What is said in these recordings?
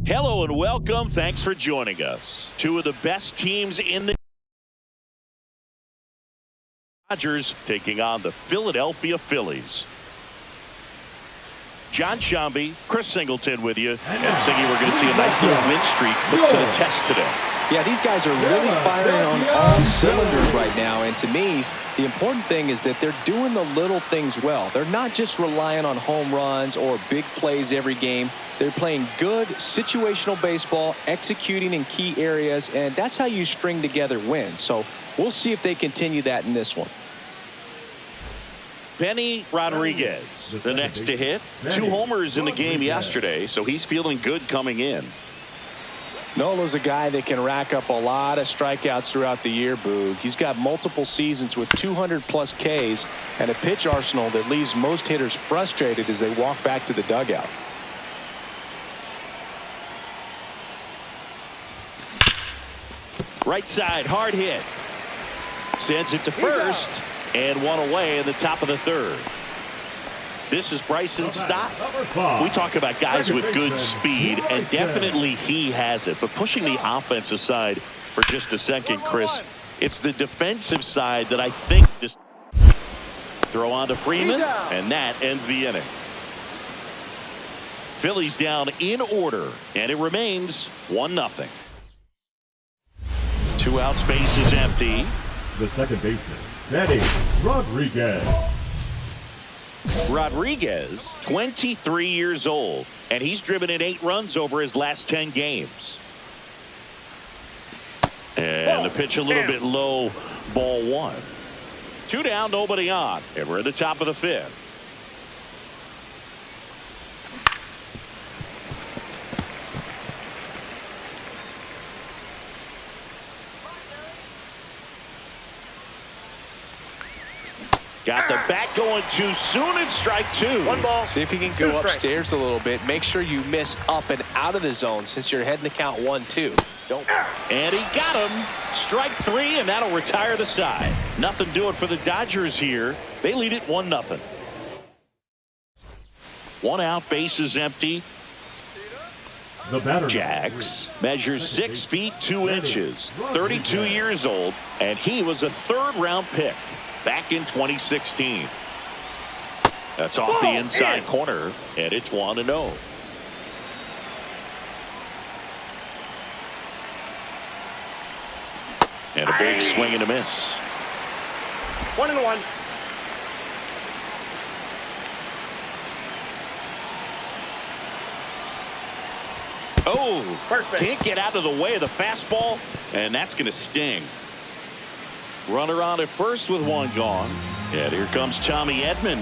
Hello and welcome. Thanks for joining us. Two of the best teams in the Dodgers taking on the Philadelphia Phillies. John Shambi, Chris Singleton with you. And Singy, we're going to see a nice little win streak put to the test today. Yeah, these guys are really firing on all cylinders right now. And to me, the important thing is that they're doing the little things well. They're not just relying on home runs or big plays every game. They're playing good situational baseball, executing in key areas, and that's how you string together wins. So we'll see if they continue that in this one. Benny Rodriguez, the next to hit. 2 homers in the game yesterday, so he's feeling good coming in. Nola's a guy that can rack up a lot of strikeouts throughout the year, Boog. He's got multiple seasons with 200-plus Ks and a pitch arsenal that leaves most hitters frustrated as they walk back to the dugout. Right side, hard hit. Sends it to first, and one away in the top of the third. This is Bryson Stott. We talk about guys with good speed, and definitely he has it. But pushing the offense aside for just a second, Chris, it's the defensive side that I think this throw on to Freeman, and that ends the inning. Phillies down in order, and it remains 1-0. 2 outs, base is empty. The second baseman, Benny Rodriguez. Rodriguez, 23 years old, and he's driven in 8 runs over his last 10 games. And the pitch a little bit low, ball 1. 2 down, nobody on, and we're at the top of the 5th. Got the bat going too soon, and strike 2. 1 ball. See if you can go upstairs a little bit. Make sure you miss up and out of the zone since you're heading to count 1-2. Don't. And he got him. Strike 3, and that'll retire the side. Nothing doing for the Dodgers here. They lead it 1-0. 1 out, base is empty. The batter, Jax measures 6 feet 2 inches, 32 years old, and he was a 3rd-round pick back in 2016. That's off the inside corner, and it's 1-0. And a big swing and a miss. 1-1. Oh, Perfect. Can't get out of the way of the fastball, and that's going to sting. Runner on at first with 1 gone. And here comes Tommy Edman.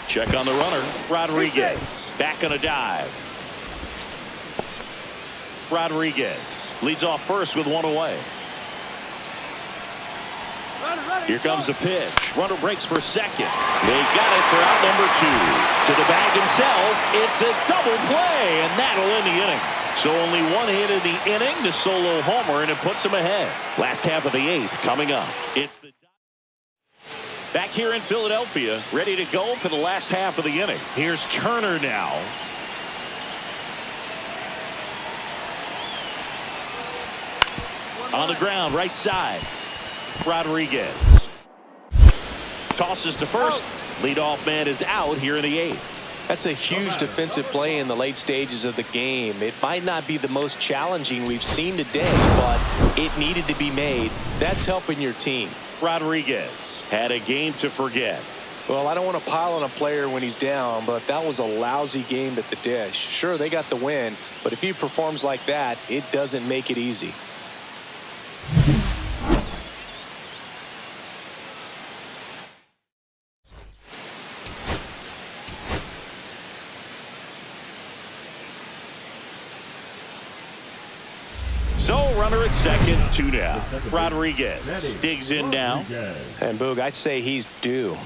Check on the runner. Rodriguez back on a dive. Rodriguez leads off first with 1 away. Here comes the pitch. Runner breaks for second. They got it for out number 2. To the bag himself. It's a double play, and that'll end the inning. So only 1 hit in the inning, the solo homer, and it puts him ahead. Last half of the 8th coming up. It's the back here in Philadelphia, ready to go for the last half of the inning. Here's Turner now. On the ground, right side. Rodriguez tosses to first. Leadoff man is out here in the 8th. That's a huge defensive play in the late stages of the game. It might not be the most challenging we've seen today, but it needed to be made. That's helping your team. Rodriguez had a game to forget. Well, I don't want to pile on a player when he's down, but that was a lousy game at the dish. Sure, they got the win, but if he performs like that, it doesn't make it easy. So runner at second, 2 down. Rodriguez digs in now. And Boog, I'd say he's due.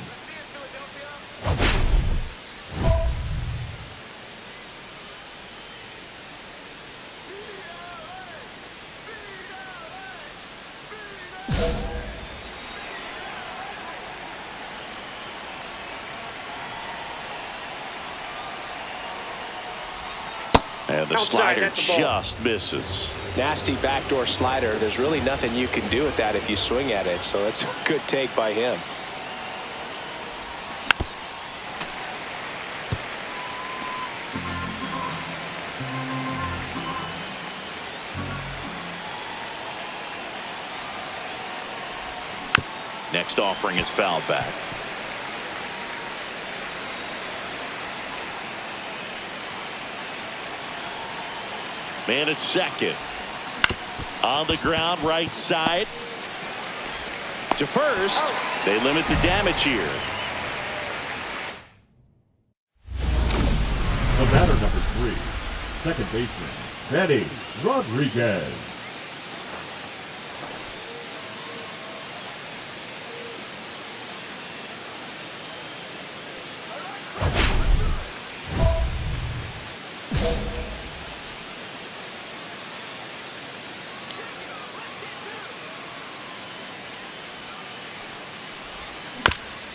And the Outside, slider that's the ball. just misses. Nasty backdoor slider. There's really nothing you can do with that if you swing at it. So that's a good take by him. Next offering is fouled back. Man at second. On the ground, right side. To first. They limit the damage here. The batter number 3, second baseman, Manny Rodriguez.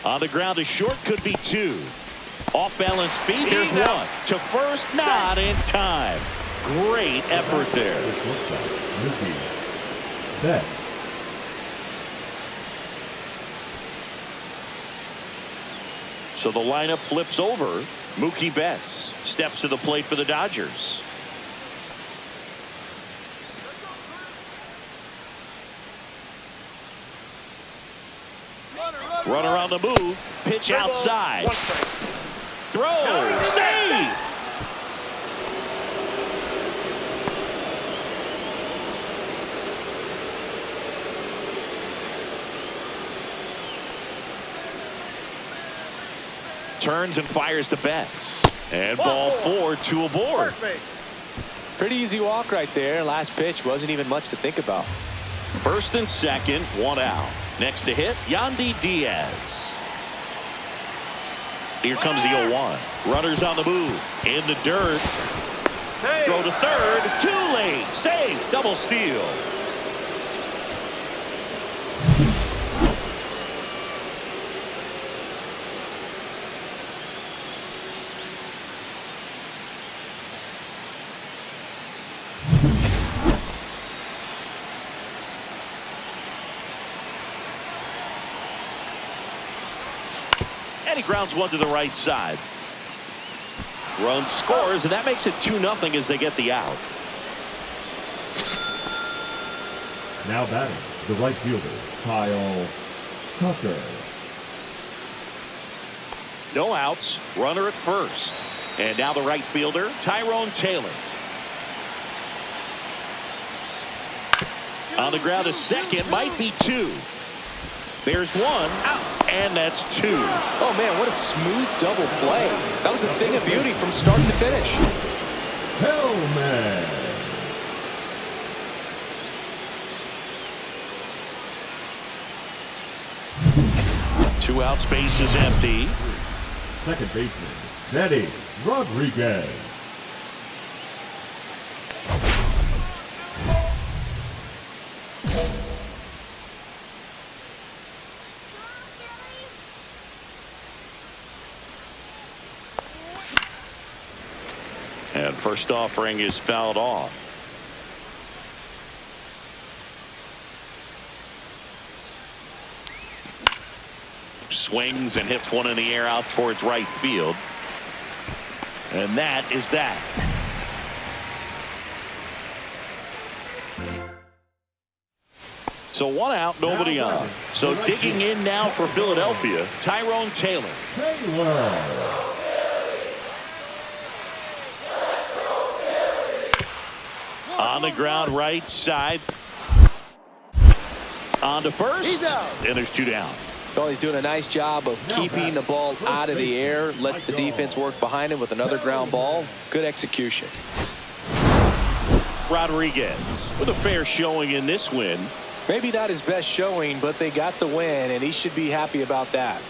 On the ground, a short, could be 2. Off balance feet, here's He's out. 1. To first, not in time. Great effort there. Mookie Betts. So the lineup flips over. Mookie Betts steps to the plate for the Dodgers. Runner on the move. Pitch outside. One strike. Throw. Save. Turns and fires to Betts. And ball 4, 2 aboard. First base. Pretty easy walk right there. Last pitch wasn't even much to think about. First and second, 1 out. Next to hit, Yandy Diaz. Here comes the 0-1. Runners on the move. In the dirt. Hey. Throw to third. Too late. Save. Double steal. And he grounds 1 to the right side. Run scores, and that makes it 2-0 as they get the out. Now batting, the right fielder, Kyle Tucker. No outs. Runner at first. And now the right fielder, Tyrone Taylor. On the ground, a second, might be 2. There's 1 out, and that's 2. Oh, man, what a smooth double play. That was a thing of beauty from start to finish. Hellman. 2 outs, base is empty. Second baseman, Manny Rodriguez. And first offering is fouled off. Swings and hits 1 in the air out towards right field. And that is that. So 1 out, nobody on. So digging in now for Philadelphia, Tyrone Taylor. Taylor. On the ground, right side. On to first. And there's 2 down. Well, he's doing a nice job of keeping the ball out of the air. Lets the defense work behind him with another ground ball. Good execution. Rodriguez with a fair showing in this win. Maybe not his best showing, but they got the win, and he should be happy about that.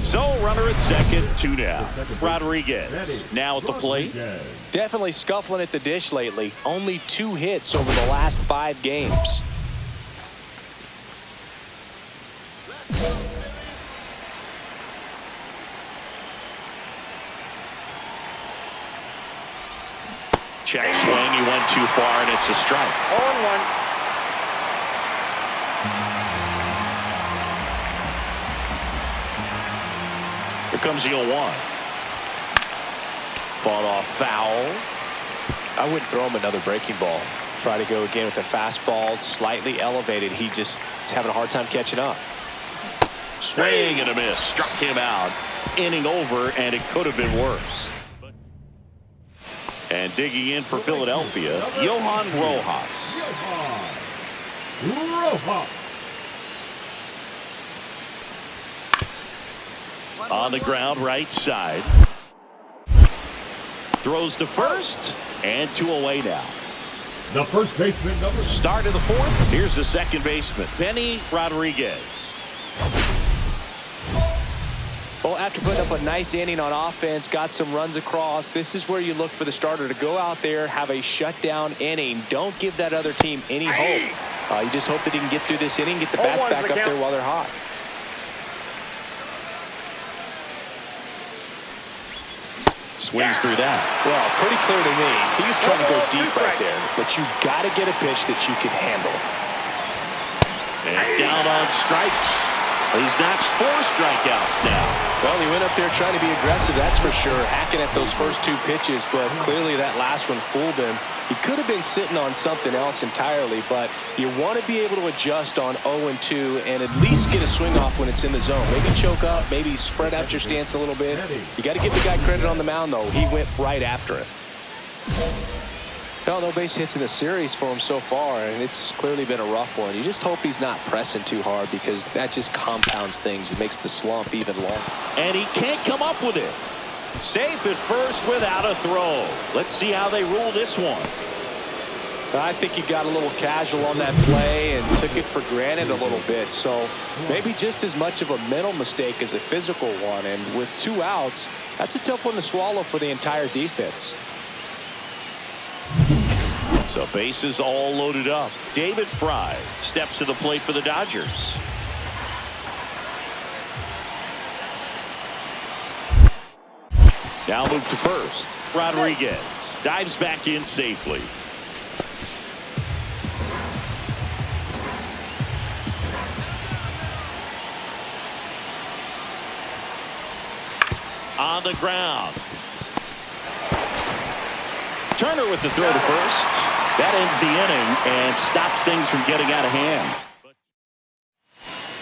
So runner at second, 2 down. Rodriguez now at the plate. Definitely scuffling at the dish lately. Only 2 hits over the last 5 games. Check swing, he went too far, and it's a strike. 0-1. Here comes the 0-1. Fought off foul. I wouldn't throw him another breaking ball. Try to go again with the fastball, slightly elevated. He just is having a hard time catching up. Swing and a miss. Struck him out. Inning over, and it could have been worse. And digging in for Philadelphia, Johan Rojas. On the ground, right side. Throws to first, and 2 away now. The first baseman, Start of the 4th. Here's the second baseman, Benny Rodriguez. Well, after putting up a nice inning on offense, got some runs across, this is where you look for the starter to go out there, have a shutdown inning. Don't give that other team any hope. You just hope that he can get through this inning, get the bats back up there while they're hot. Swings through that. Well, pretty clear to me. He was trying to go deep right there, but you got to get a pitch that you can handle. And down on strikes. He's notched 4 strikeouts now. Well, he went up there trying to be aggressive, that's for sure, hacking at those first 2 pitches, but clearly that last one fooled him. He could have been sitting on something else entirely, but you want to be able to adjust on 0-2 and at least get a swing off when it's in the zone. Maybe choke up, maybe spread out your stance a little bit. You got to give the guy credit on the mound, though. He went right after it. No base hits in the series for him so far, and it's clearly been a rough one. You just hope he's not pressing too hard because that just compounds things. It makes the slump even longer. And he can't come up with it. Safe at first without a throw. Let's see how they rule this one. I think he got a little casual on that play and took it for granted a little bit. So maybe just as much of a mental mistake as a physical one. And with 2 outs, that's a tough one to swallow for the entire defense. So bases all loaded up. David Fry steps to the plate for the Dodgers. Now move to first. Rodriguez dives back in safely. On the ground. Turner with the throw to first. That ends the inning and stops things from getting out of hand.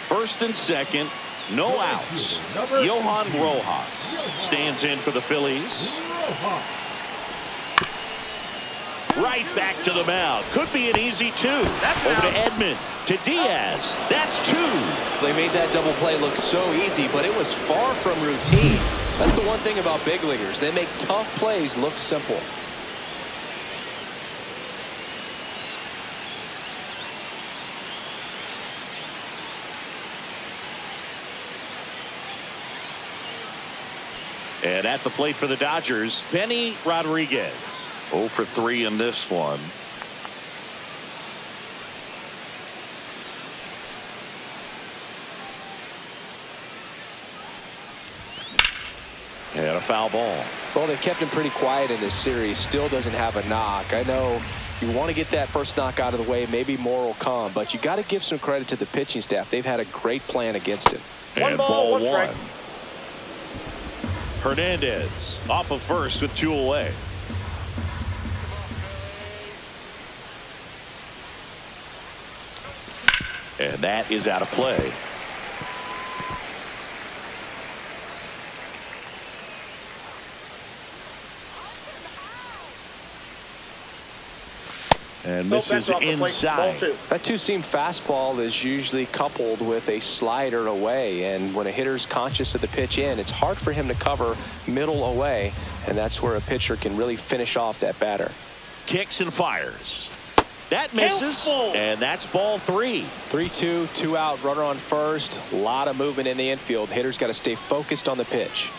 First and second, no outs. Johan Rojas stands in for the Phillies. Right back to the mound. Could be an easy 2. Over to Edman. To Diaz. That's 2. They made that double play look so easy, but it was far from routine. That's the one thing about big leaguers. They make tough plays look simple. And at the plate for the Dodgers, Benny Rodriguez. 0 for 3 in this one. And a foul ball. Well, they've kept him pretty quiet in this series. Still doesn't have a knock. I know you want to get that first knock out of the way. Maybe more will come, but you got to give some credit to the pitching staff. They've had a great plan against him. And ball 1. Hernandez off of first with 2 away. And that is out of play. And misses inside. That two-seam fastball is usually coupled with a slider away, and when a hitter's conscious of the pitch in, it's hard for him to cover middle away, and that's where a pitcher can really finish off that batter. Kicks and fires. That misses, and that's ball 3. 3-2, 2 out, runner on first. A lot of movement in the infield. Hitters got to stay focused on the pitch.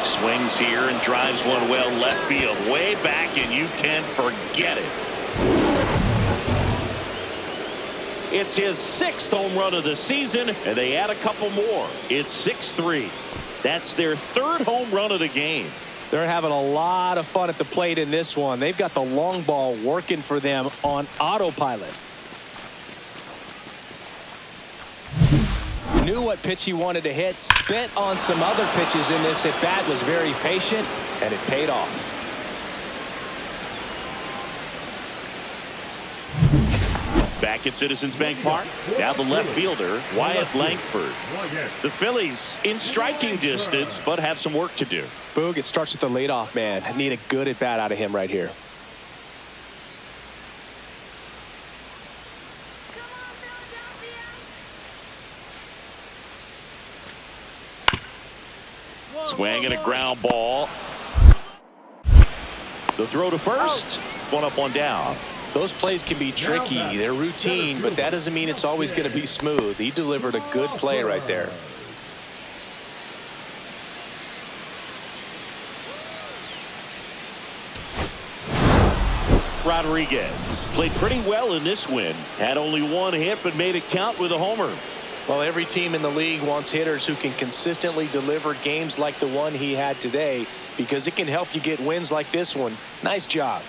Swings here and drives one well left field, way back, and you can forget it. It's his 6th home run of the season, and they add a couple more. It's 6-3. That's their 3rd home run of the game. They're having a lot of fun at the plate in this one. They've got the long ball working for them on autopilot. Knew what pitch he wanted to hit, spent on some other pitches in this at bat, was very patient, and it paid off. Back at Citizens Bank Park, now the left fielder, Wyatt Langford. The Phillies in striking distance, but have some work to do. Boog, it starts with the leadoff man. I need a good at bat out of him right here. Swing and a ground ball. The throw to first. One up, one down. Those plays can be tricky. They're routine, but that doesn't mean it's always going to be smooth. He delivered a good play right there. Rodriguez played pretty well in this win. Had only one hit, but made it count with a homer. Well, every team in the league wants hitters who can consistently deliver games like the one he had today, because it can help you get wins like this one. Nice job.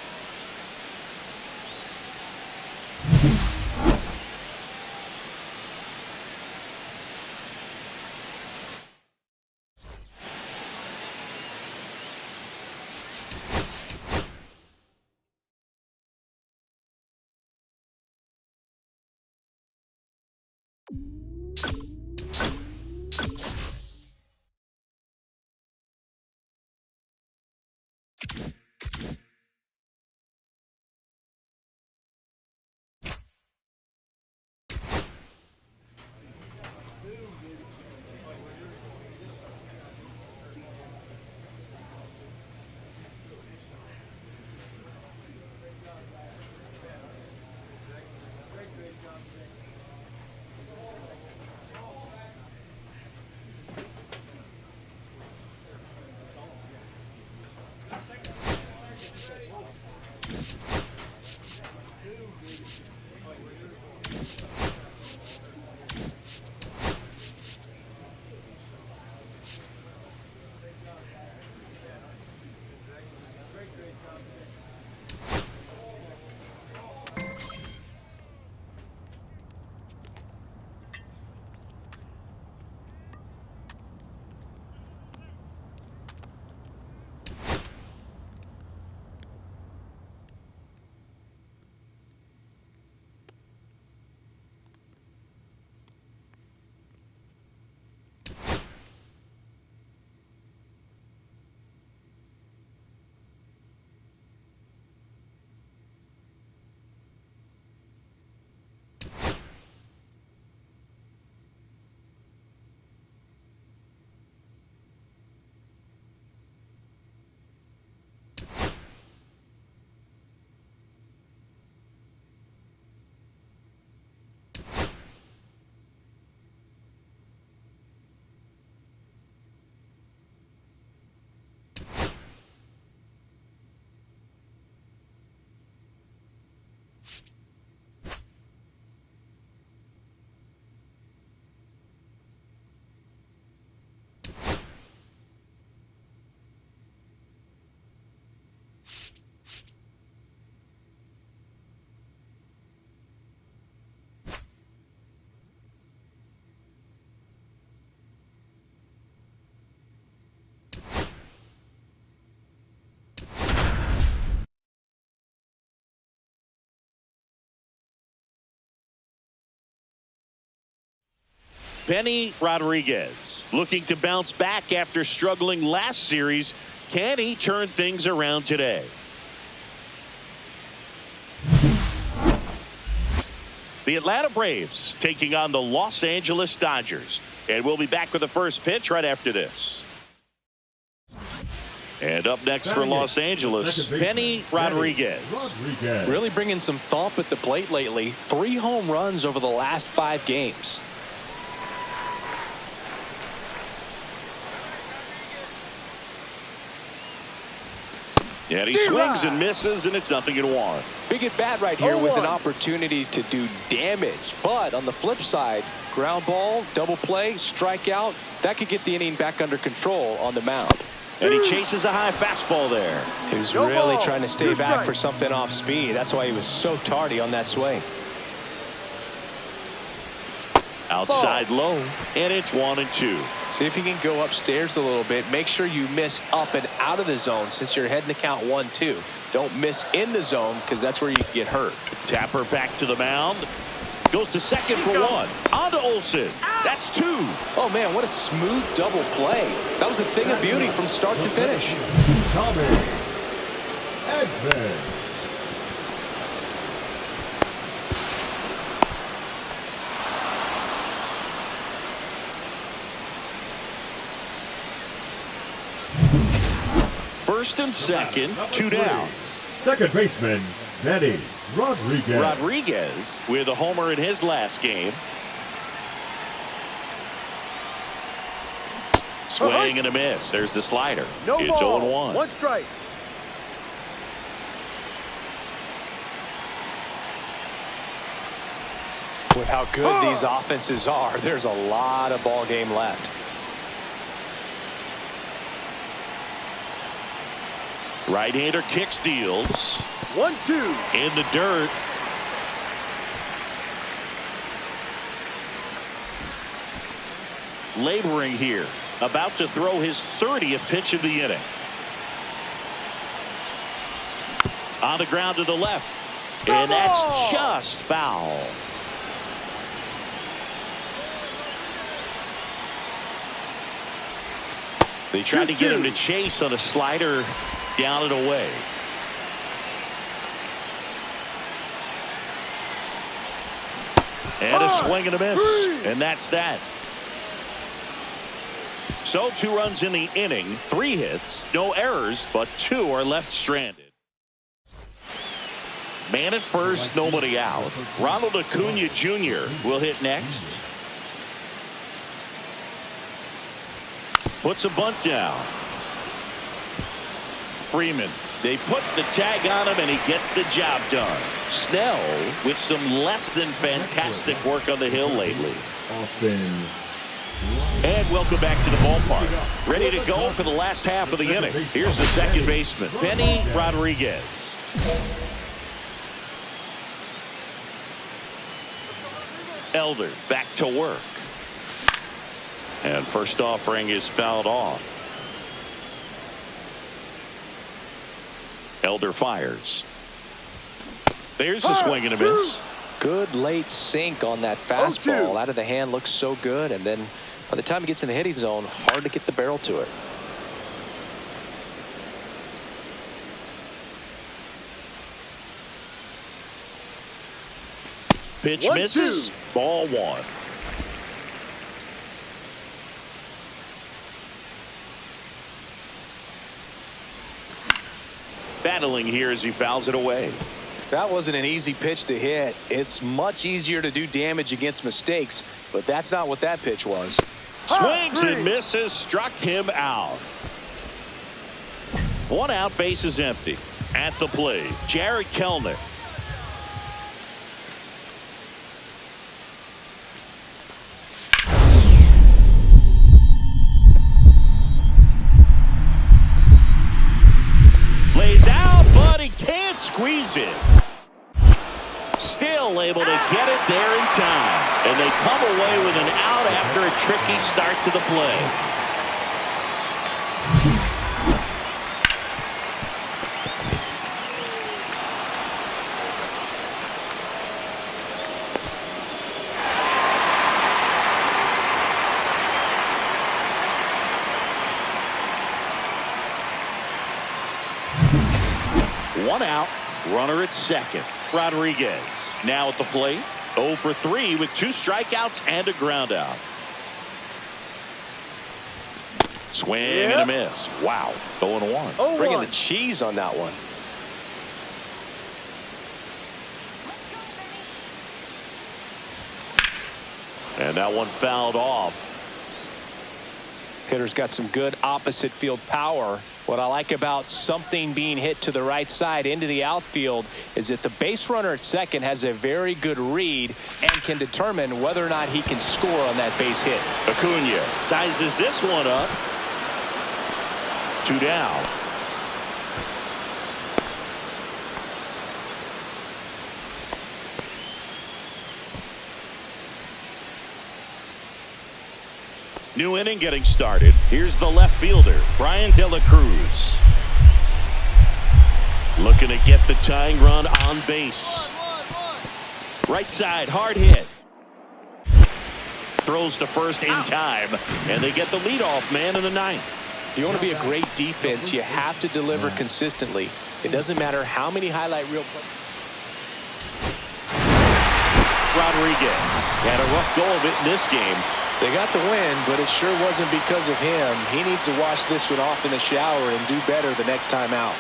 Benny Rodriguez looking to bounce back after struggling last series. Can he turn things around today? The Atlanta Braves taking on the Los Angeles Dodgers. And we'll be back with the first pitch right after this. And up next for Los Angeles, Benny Rodriguez. Really bringing some thump at the plate lately. 3 home runs over the last 5 games. And he swings and misses, and it's nothing in 1. Big at bat right here with an opportunity to do damage. But on the flip side, ground ball, double play, strikeout, that could get the inning back under control on the mound. And he chases a high fastball there. He was really trying to stay back for something off speed. That's why he was so tardy on that swing. Outside low, and it's 1-2. See if you can go upstairs a little bit. Make sure you miss up and out of the zone since you're heading to count 1-2. Don't miss in the zone because that's where you can get hurt. Tapper back to the mound. Goes to second for 1. On to Olsen. That's 2. Oh, man, what a smooth double play. That was a thing of beauty from start to finish. First and second, 2 down. Second baseman, Benny Rodriguez. Rodriguez with a homer in his last game. Swing and a miss. There's the slider. It's 0-1. 1 strike. With how good these offenses are, there's a lot of ball game left. Right-hander kick steals. 1-2. In the dirt. Laboring here. About to throw his 30th pitch of the inning. On the ground to the left. And that's just foul. They tried to get him to chase on a slider down and away. And a swing and a miss. And that's that. So 2 runs in the inning, 3 hits, no errors, but 2 are left stranded. Man at first, nobody out. Ronald Acuna Jr. will hit next. Puts a bunt down. Freeman. They put the tag on him, and he gets the job done. Snell with some less than fantastic work on the hill lately. And welcome back to the ballpark. Ready to go for the last half of the inning. Here's the second baseman, Benny Rodriguez. Elder back to work. And first offering is fouled off. Elder fires. There's the swing and a miss. Good late sink on that fastball. Out of the hand, looks so good. And then by the time it gets in the hitting zone, hard to get the barrel to it. Pitch misses. Ball 1. Battling here as he fouls it away. That wasn't an easy pitch to hit. It's much easier to do damage against mistakes, but that's not what that pitch was. Swings and misses, struck him out. 1 out, base is empty. At the plate, Jared Kellner. Lays out, but he can't squeeze it. Still able to get it there in time. And they come away with an out after a tricky start to the play. One out, runner at second. Rodriguez now at the plate. 0 for 3 with 2 strikeouts and a ground out. Swing and a miss. Wow. 0-1. Bringing the cheese on that one. And that one fouled off. Hitter's got some good opposite field power. What I like about something being hit to the right side into the outfield is that the base runner at second has a very good read and can determine whether or not he can score on that base hit. Acuna sizes this one up. 2 down. New inning getting started. Here's the left fielder, Brian De La Cruz. Looking to get the tying run on base. Right side, hard hit. Throws to first in time, and they get the leadoff man in the ninth. If you want to be a great defense, you have to deliver consistently. It doesn't matter how many highlight reel plays. Rodriguez had a rough go of it in this game. They got the win, but it sure wasn't because of him. He needs to wash this one off in the shower and do better the next time out.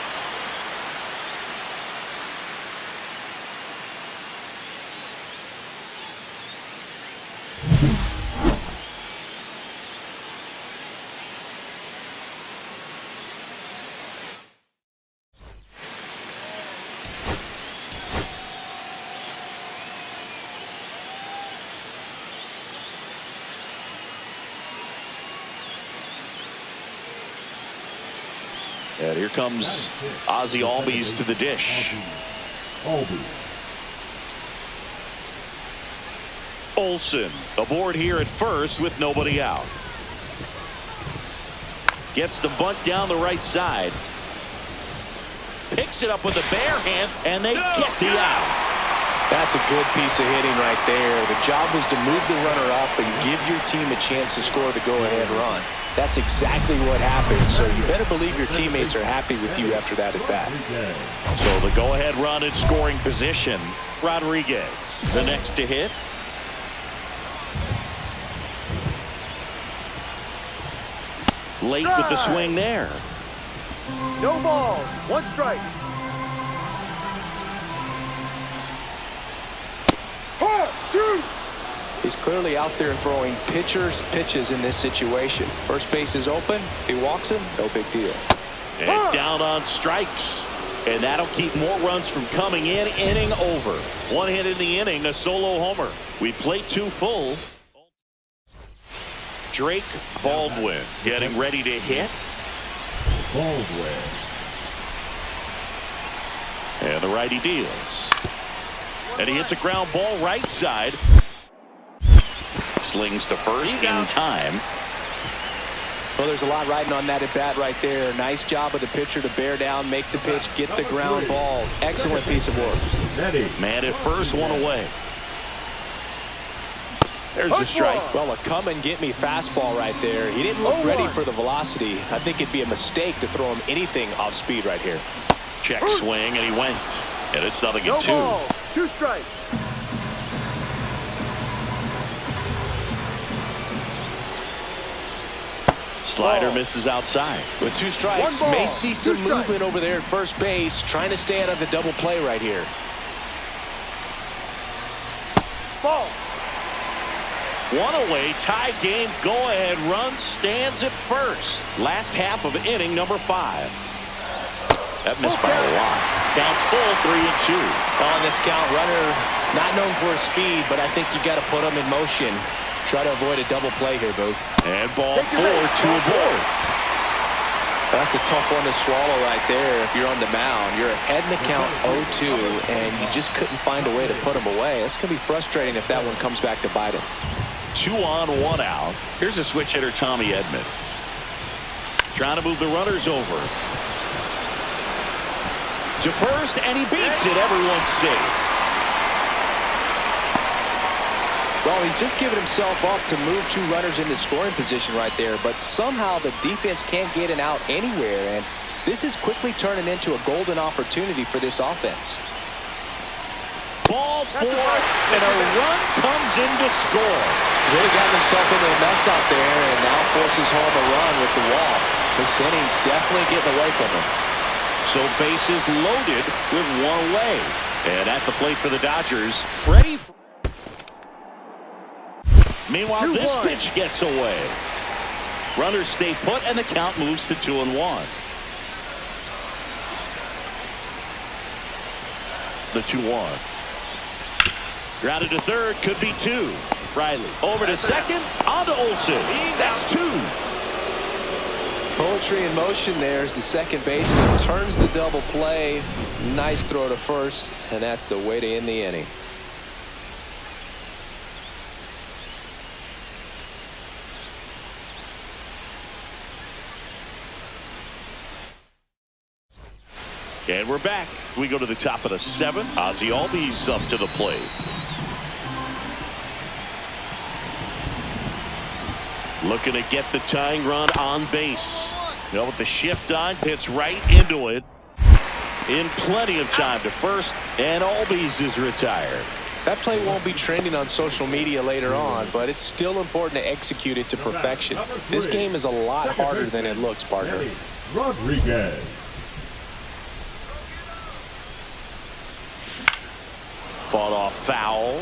And here comes Ozzie Albies to the dish. Olsen aboard here at first with nobody out. Gets the bunt down the right side. Picks it up with a bare hand, and they get the out. That's a good piece of hitting right there. The job was to move the runner up and give your team a chance to score the go-ahead run. That's exactly what happened, so you better believe your teammates are happy with you after that at-bat. So the go-ahead run in scoring position. Rodriguez, the next to hit. Late with the swing there. No ball. 1 strike. He's clearly out there throwing pitchers pitches in this situation. First base is open. If he walks him, no big deal. And down on strikes. And that'll keep more runs from coming in. Inning over. 1 hit in the inning, a solo homer. We played 2 full. Drake Baldwin getting ready to hit. Baldwin. And the righty deals. And he hits a ground ball right side. Slings to first in time. Well, there's a lot riding on that at bat right there. Nice job of the pitcher to bear down, make the pitch, get the ground ball. Excellent piece of work. Man at first, 1 away. There's the strike. Well, a come and get me fastball right there. He didn't look ready for the velocity. I think it'd be a mistake to throw him anything off speed right here. Check swing, and he went. And it's 0-2. Ball. 2 strikes. Slider misses outside. With 2 strikes, may see some movement over there at first base, trying to stay out of the double play right here. Ball. 1 away, tie game, go-ahead run stands at first. Last half of inning number 5. That missed by a lot. Counts full, 3-2. On this count, runner not known for his speed, but I think you got to put him in motion. Try to avoid a double play here, Boo. And ball 4, 2 aboard. That's a tough one to swallow right there. If you're on the mound, you're ahead in the count 0-2, and you just couldn't find a way to put him away. That's going to be frustrating if that one comes back to bite him. 2 on, 1 out. Here's a switch hitter, Tommy Edman. Trying to move the runners over. To first, and he beats it. Everyone's safe. Well, he's just given himself up to move 2 runners into scoring position right there, but somehow the defense can't get an out anywhere, and this is quickly turning into a golden opportunity for this offense. Ball 4, and a run comes in to score. Really got himself into a mess out there and now forces home a run with the wall. This inning's definitely getting away from him. So bases loaded with one away. And at the plate for the Dodgers, Freddie. Meanwhile, this pitch gets away. Runners stay put and the count moves to 2-1. The 2-1. Grounded to third, could be two. Riley over to second, on to Olsen. That's two. Poetry in motion there as the second baseman turns the double play. Nice throw to first, and that's the way to end the inning. And we're back. We go to the top of the seventh. Ozzie Albies up to the plate. Looking to get the tying run on base. With the shift on, hits right into it. In plenty of time to first, and Albies is retired. That play won't be trending on social media later on, but it's still important to execute it to perfection. This game is a lot harder than it looks, partner. Rodriguez. Fought off foul.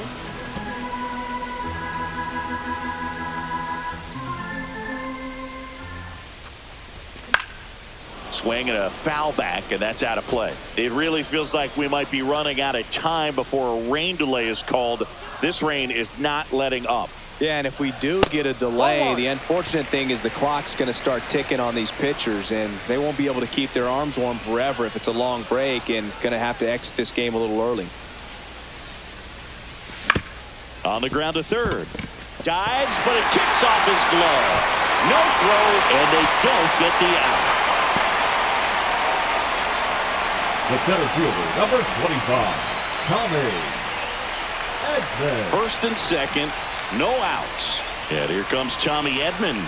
Swing and a foul back, and that's out of play. It really feels like we might be running out of time before a rain delay is called. This rain is not letting up. Yeah, and if we do get a delay, the unfortunate thing is the clock's going to start ticking on these pitchers, and they won't be able to keep their arms warm forever if it's a long break, and going to have to exit this game a little early. On the ground to third. Dives, but it kicks off his glove. No throw, and they don't get the out. The center fielder, number 25, Tommy Edman. First and second, no outs. And here comes Tommy Edman.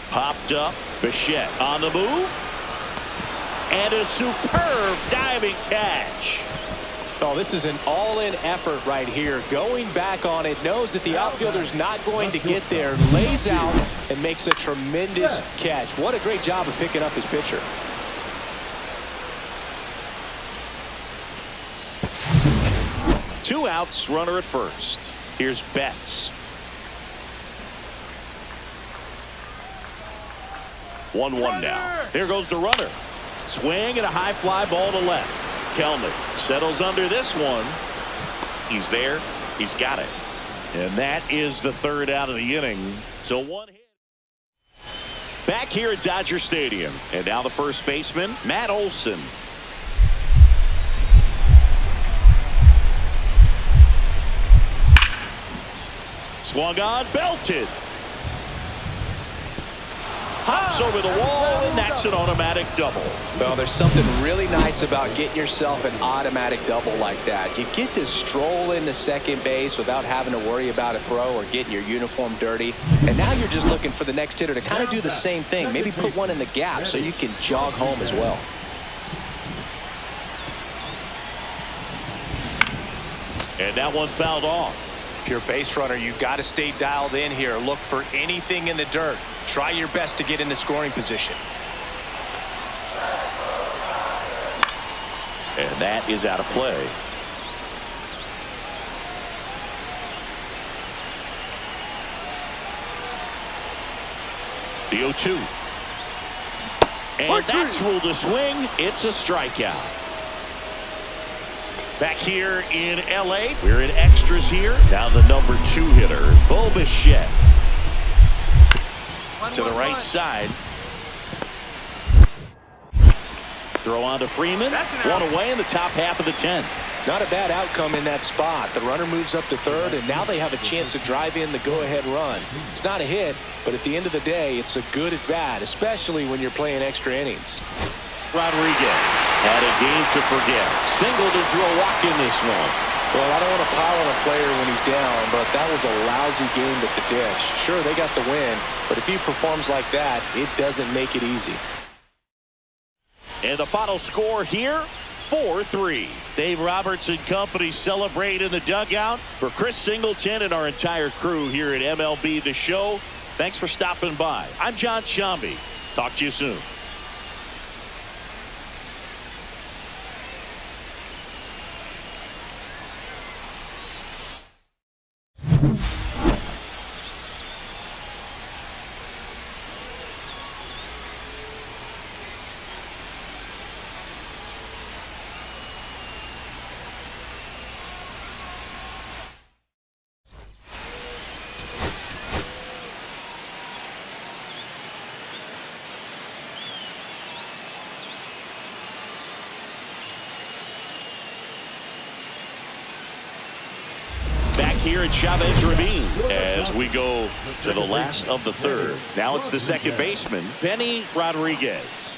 Popped up. Bichette on the move. And a superb diving catch. Oh, this is an all-in effort right here. Going back on it, knows that the outfielder's not going to get there, lays out, and makes a tremendous catch. What a great job of picking up his pitcher. Two outs, runner at first. Here's Betts. 1-1 now. Here goes the runner. Swing and a high fly ball to left. Kelnick settles under this one. He's there. He's got it. And that is the third out of the inning. So one hit. Back here at Dodger Stadium. And now the first baseman, Matt Olson. Swung on, belted. Hops over the wall, and that's an automatic double. Well, there's something really nice about getting yourself an automatic double like that. You get to stroll into second base without having to worry about a throw or getting your uniform dirty. And now you're just looking for the next hitter to kind of do the same thing. Maybe put one in the gap so you can jog home as well. And that one fouled off. If you're a base runner, you've got to stay dialed in here. Look for anything in the dirt. Try your best to get into scoring position. And that is out of play. The 0-2. And that's ruled a swing. It's a strikeout. Back here in L.A., we're in extras here. Now the number 2 hitter, Bichette. To the right side. Throw on to Freeman. One away in the top half of the 10th. Not a bad outcome in that spot. The runner moves up to third, and now they have a chance to drive in the go-ahead run. It's not a hit, but at the end of the day, it's a good at-bat, especially when you're playing extra innings. Rodriguez had a game to forget. Singled and drew a walk in this one. Well, I don't want to pile on a player when he's down, but that was a lousy game at the dish. Sure, they got the win, but if he performs like that, it doesn't make it easy. And the final score here, 4-3. Dave Roberts and company celebrate in the dugout. For Chris Singleton and our entire crew here at MLB The Show, thanks for stopping by. I'm John Shambi. Talk to you soon. Here at Chavez Ravine as we go to the last of the third. Now it's the second baseman, Benny Rodriguez.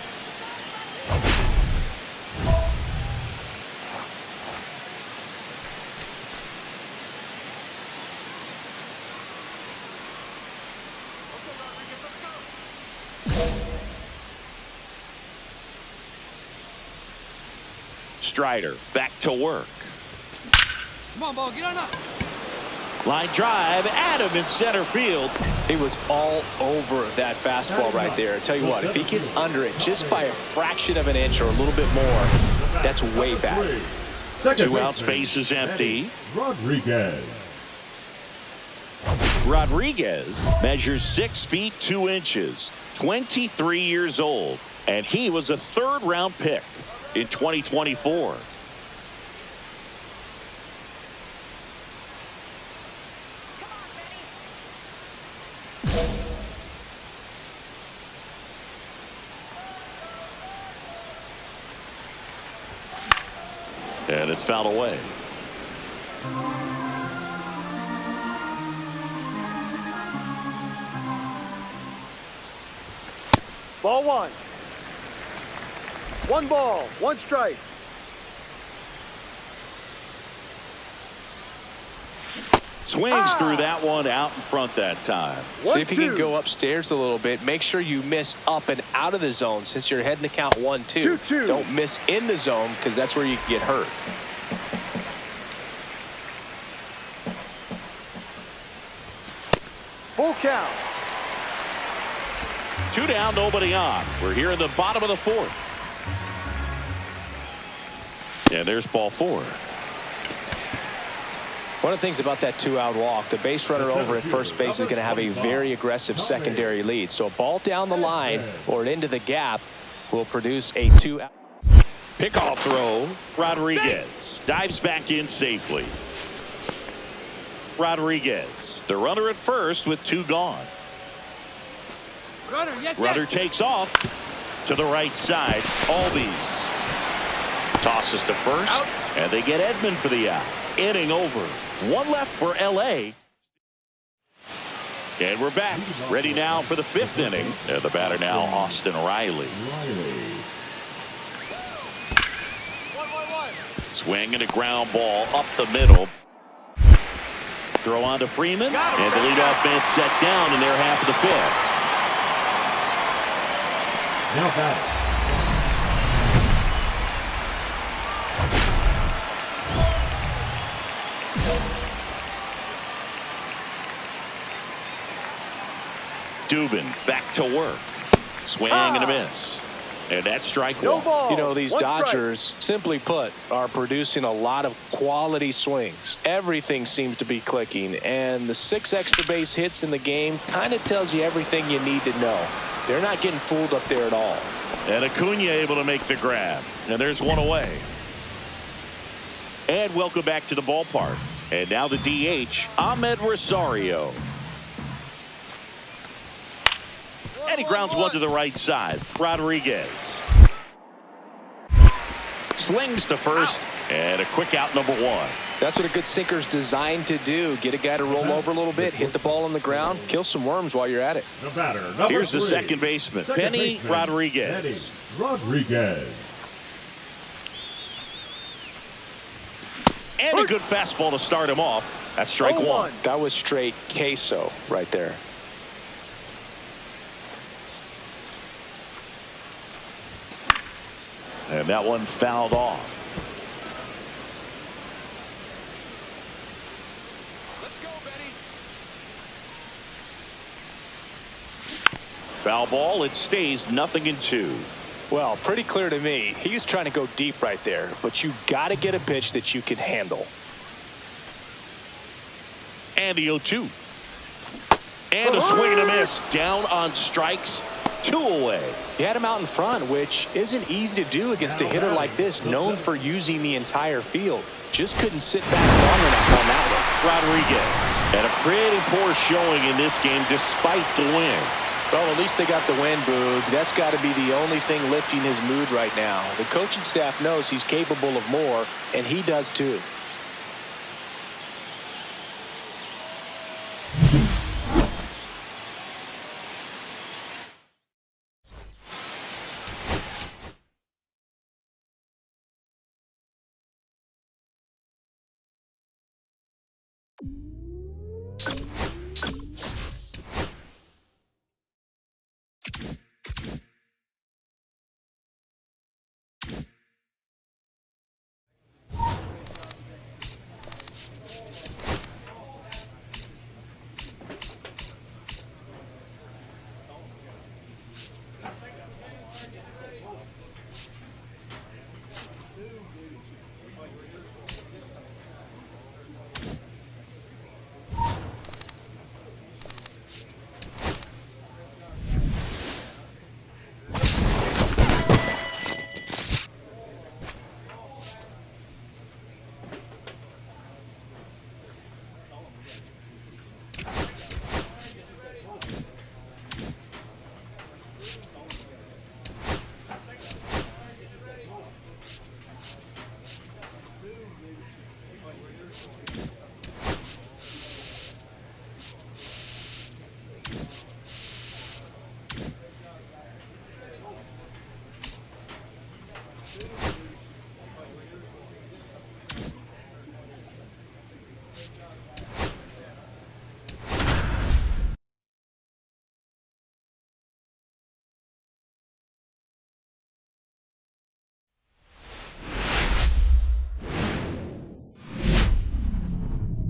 Strider back to work. Come on, ball, get on up. Line drive, Adam in center field. He was all over that fastball right there. I tell you what, if he gets under it just by a fraction of an inch or a little bit more, that's way back. 2 out, space is empty. Rodriguez. Rodriguez measures 6 feet 2 inches, 23 years old, and he was a third-round pick in 2024. And it's fouled away. Ball 1. 1 ball, 1 strike. Swings through that one out in front that time. See if he can go upstairs a little bit. Make sure you miss up and out of the zone since you're heading to count 1-2. 2-2. Don't miss in the zone because that's where you can get hurt. Full count. 2 down, nobody on. We're here in the bottom of the 4th. And there's ball 4. One of the things about that 2-out walk, the base runner over at first base is going to have a very aggressive secondary lead. So a ball down the line or into the gap will produce a 2-out. Pickoff throw. Rodriguez dives back in safely. Rodriguez, the runner at first with 2 gone. Runner takes off to the right side. Albies tosses to first, and they get Edman for the out. Inning over. 1 left for LA. And we're back. Ready now for the 5th inning. And the batter now, Austin Riley. Swing and a ground ball up the middle. Throw on to Freeman. And the leadoff man set down in their half of the 5th. Now batting. Dubin back to work. Swing and a miss. And that's strike 1. Ball, you know, these 1 Dodgers, strike. simply put, are producing a lot of quality swings. Everything seems to be clicking, and the 6 extra base hits in the game kind of tells you everything you need to know. They're not getting fooled up there at all. And Acuna able to make the grab. And there's 1 away. And welcome back to the ballpark. And now the DH, Ahmed Rosario. And he grounds 1 to the right side. Rodriguez slings to first, and a quick out, number 1. That's what a good sinker's designed to do. Get a guy to roll over a little bit, hit the ball on the ground, kill some worms while you're at it. The batter, number Here's the 3. second baseman, Benny Rodriguez. Rodriguez. And a good fastball to start him off. That's strike 1. That was straight queso right there. And that one fouled off. Foul ball. It stays 0-2. Well, pretty clear to me. He was trying to go deep right there, but you got to get a pitch that you can handle. And the 0-2. And a swing and a miss. Down on strikes. 2 away. He had him out in front, which isn't easy to do against a hitter like this, known for using the entire field. Just couldn't sit back long enough on that one. Rodriguez had a pretty poor showing in this game despite the win. Well, at least they got the win, Boog. That's got to be the only thing lifting his mood right now. The coaching staff knows he's capable of more, and he does too.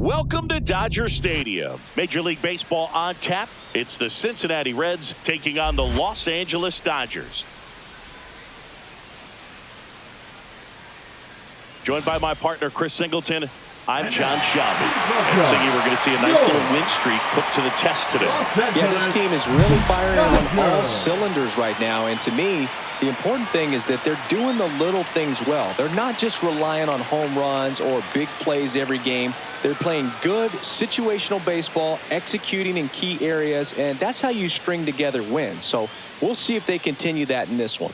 Welcome to Dodger Stadium. Major League Baseball on tap. It's the Cincinnati Reds taking on the Los Angeles Dodgers. Joined by my partner, Chris Singleton, I'm John Shelby. And Siggy, we're going to see a nice little win streak put to the test today. Yeah, this team is really firing on all cylinders right now. And to me, the important thing is that they're doing the little things well. They're not just relying on home runs or big plays every game. They're playing good situational baseball, executing in key areas, and that's how you string together wins. So we'll see if they continue that in this one.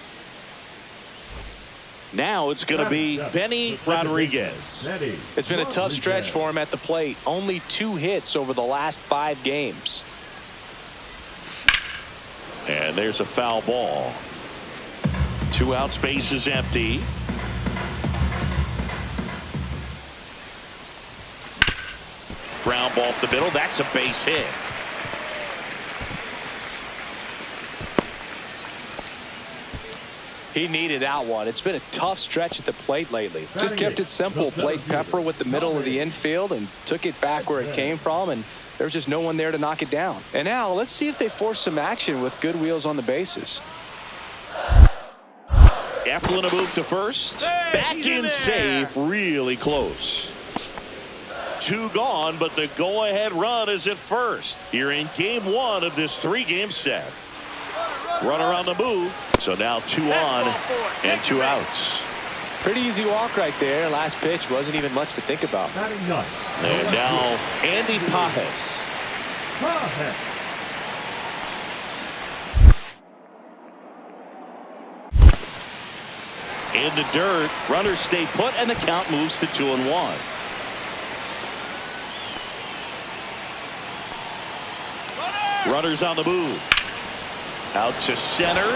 Now it's going to be Benny Rodriguez. It's been a tough stretch for him at the plate. Only 2 hits over the last 5 games. And there's a foul ball. 2 outs, base is empty. Ground ball up the middle. That's a base hit. He needed that one. It's been a tough stretch at the plate lately. Just kept it simple. Played pepper with the middle of the infield and took it back where it came from, and there's just no one there to knock it down. And now let's see if they force some action with good wheels on the bases. Eflin a move to first. Back in safe. Really close. 2 gone, but the go-ahead run is at first here in game 1 of this 3-game set. Runner on the move. So now 2 on and 2 outs. Pretty easy walk right there. Last pitch wasn't even much to think about. And now Andy Pajes. In the dirt, runners stay put, and the count moves to 2-1. Runners on the move. Out to center.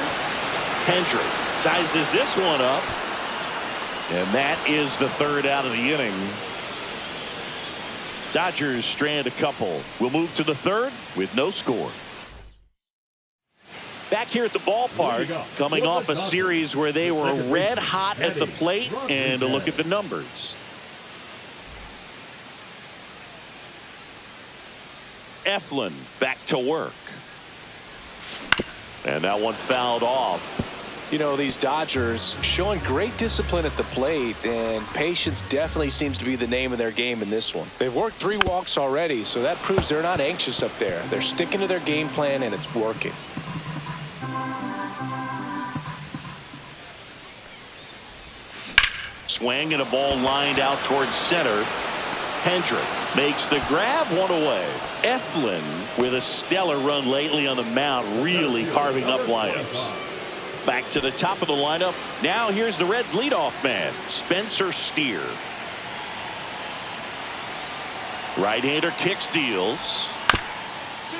Hendrick sizes this one up. And that is the 3rd out of the inning. Dodgers strand a couple. We'll move to the 3rd with no score. Back here at the ballpark, coming off a series where they were red hot at the plate, and a look at the numbers. Eflin back to work. And that one fouled off. You know, these Dodgers showing great discipline at the plate, and patience definitely seems to be the name of their game in this one. They've worked 3 walks already, so that proves they're not anxious up there. They're sticking to their game plan, and it's working. Swing and a ball lined out towards center. Hendrick makes the grab, 1 away. Eflin with a stellar run lately on the mound, really carving up lineups. Back to the top of the lineup. Now here's the Reds' leadoff man, Spencer Steer. Right-hander kicks, deals.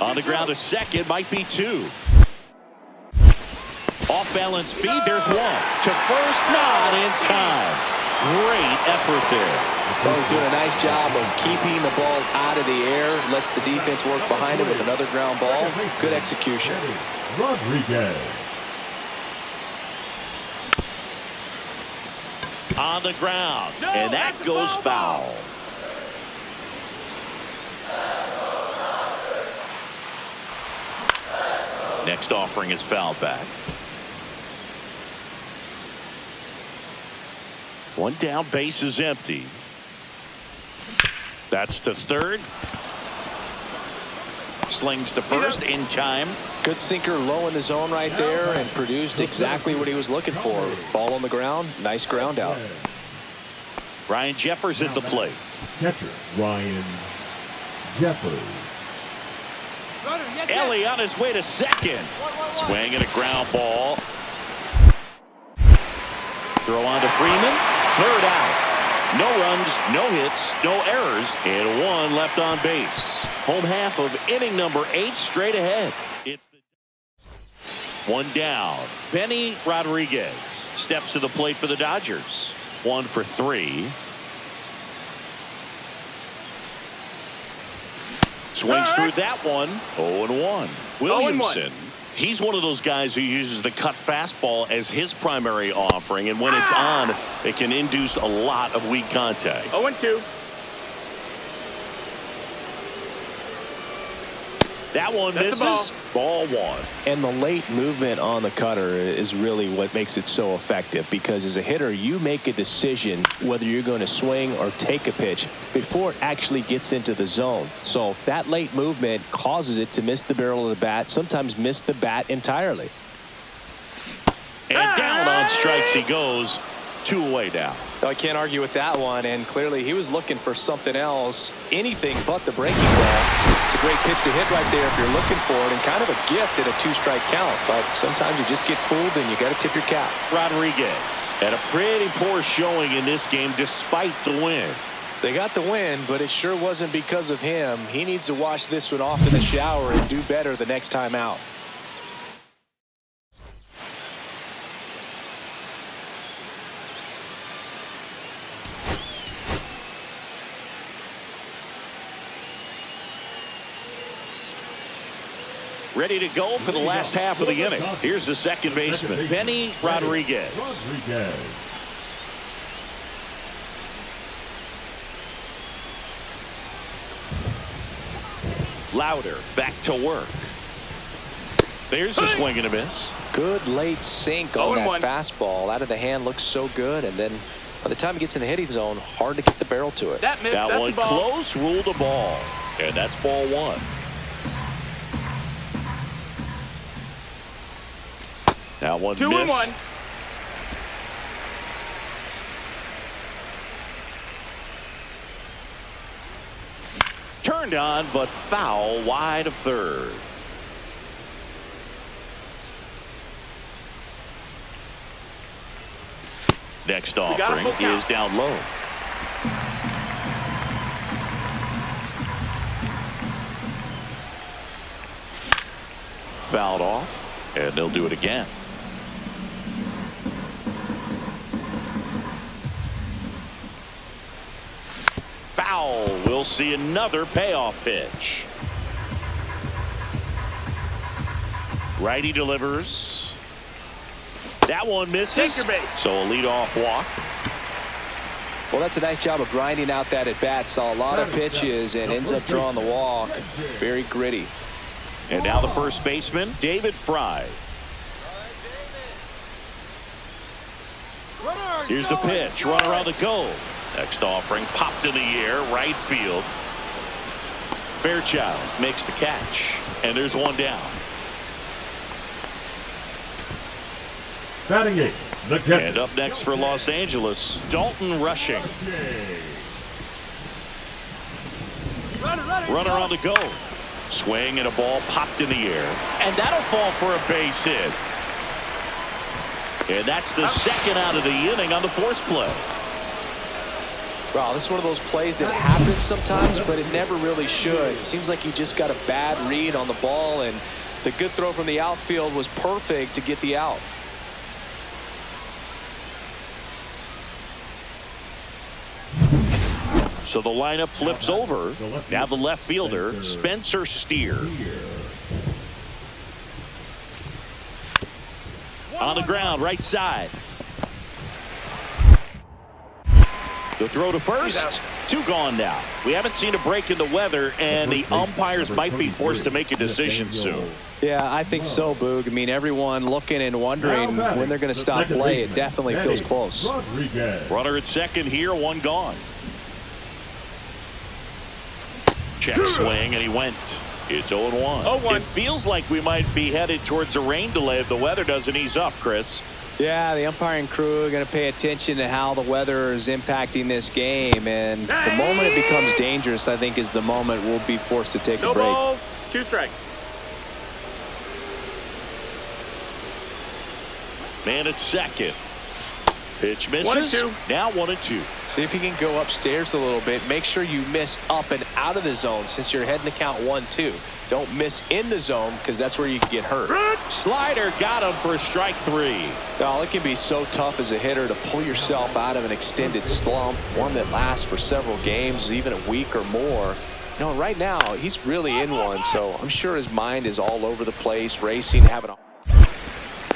On the ground to second, might be 2. Off-balance feed, there's 1. To first, not in time. Great effort there. Well, he's doing a nice job of keeping the ball out of the air. Lets the defense work behind him with another ground ball. Good execution. Rodriguez. On the ground, and that goes foul. Next offering is fouled back. 1 down, base is empty. That's to third. Slings to first in time. Good sinker low in the zone right there, and produced exactly what he was looking for. Ball on the ground, nice ground out. Ryan Jeffers at the plate. Catcher, Ryan Jeffers. Runner, yes, Ellie on his way to second. Swing and a ground ball. Throw on to Freeman. 3rd out. No runs, no hits, no errors, and 1 left on base. Home half of inning number 8 straight ahead. It's 1 down. Benny Rodriguez steps to the plate for the Dodgers. 1 for 3. Swings through that one. 0-1. Williamson. He's one of those guys who uses the cut fastball as his primary offering, and when it's on, it can induce a lot of weak contact. 0-2. That one misses. Ball 1. And the late movement on the cutter is really what makes it so effective, because as a hitter, you make a decision whether you're going to swing or take a pitch before it actually gets into the zone. So that late movement causes it to miss the barrel of the bat, sometimes miss the bat entirely. And down on strikes he goes. 2 away now. I can't argue with that one, and clearly he was looking for something else, anything but the breaking ball. It's a great pitch to hit right there if you're looking for it, and kind of a gift at a 2-strike count, but sometimes you just get fooled and you got to tip your cap. Rodriguez had a pretty poor showing in this game despite the win. They got the win, but it sure wasn't because of him. He needs to wash this one off in the shower and do better the next time out. Ready to go for the last half of the inning. Here's the second baseman, Benny Rodriguez. Louder back to work. There's a swing and a miss. Good late sink on that fastball. Out of the hand, looks so good, and then by the time it gets in the hitting zone, hard to get the barrel to it. That one close, ruled a ball. And that's ball 1. That one 2-1. Turned on, but foul wide of third. Next offering is down low. Fouled off, and they'll do it again. Foul. We'll see another payoff pitch. Righty delivers. That one misses. So a leadoff walk. Well, that's a nice job of grinding out that at bat. Saw a lot of pitches and ends up drawing the walk. Very gritty. And now the first baseman, David Fry. Here's the pitch. Runner on the go. Next offering popped in the air. Right field. Fairchild makes the catch. And there's one down. Batting eight, the catcher. And up next for Los Angeles, Dalton Rushing. Runner on the go. Swing and a ball popped in the air. And that'll fall for a base hit. And that's the second out of the inning on the force play. Wow, this is one of those plays that happens sometimes, but it never really should. It seems like he just got a bad read on the ball, and the good throw from the outfield was perfect to get the out. So the lineup flips over. Now the left fielder, Spencer Steer. On the ground, right side. The throw to first. Two gone now. We haven't seen a break in the weather, and the umpires might be forced to make a decision soon. Yeah, I think so, Boog. I mean, everyone looking and wondering when they're going to stop play. It definitely feels close. Runner at second here, one gone. Check swing, and he went. It's 0-1. It feels like we might be headed towards a rain delay if the weather doesn't ease up, Chris. Yeah, the umpiring crew are going to pay attention to how the weather is impacting this game. And the moment it becomes dangerous, I think, is the moment we'll be forced to take a break. No balls, 2 strikes. Man at second. Pitch misses. 1-2. Now 1-2. See if you can go upstairs a little bit. Make sure you miss up and out of the zone since you're heading to count 1-2. Don't miss in the zone because that's where you can get hurt. Slider got him for strike 3. Now, it can be so tough as a hitter to pull yourself out of an extended slump, one that lasts for several games, even a week or more. You know, right now, he's really in one, so I'm sure his mind is all over the place, racing, having a...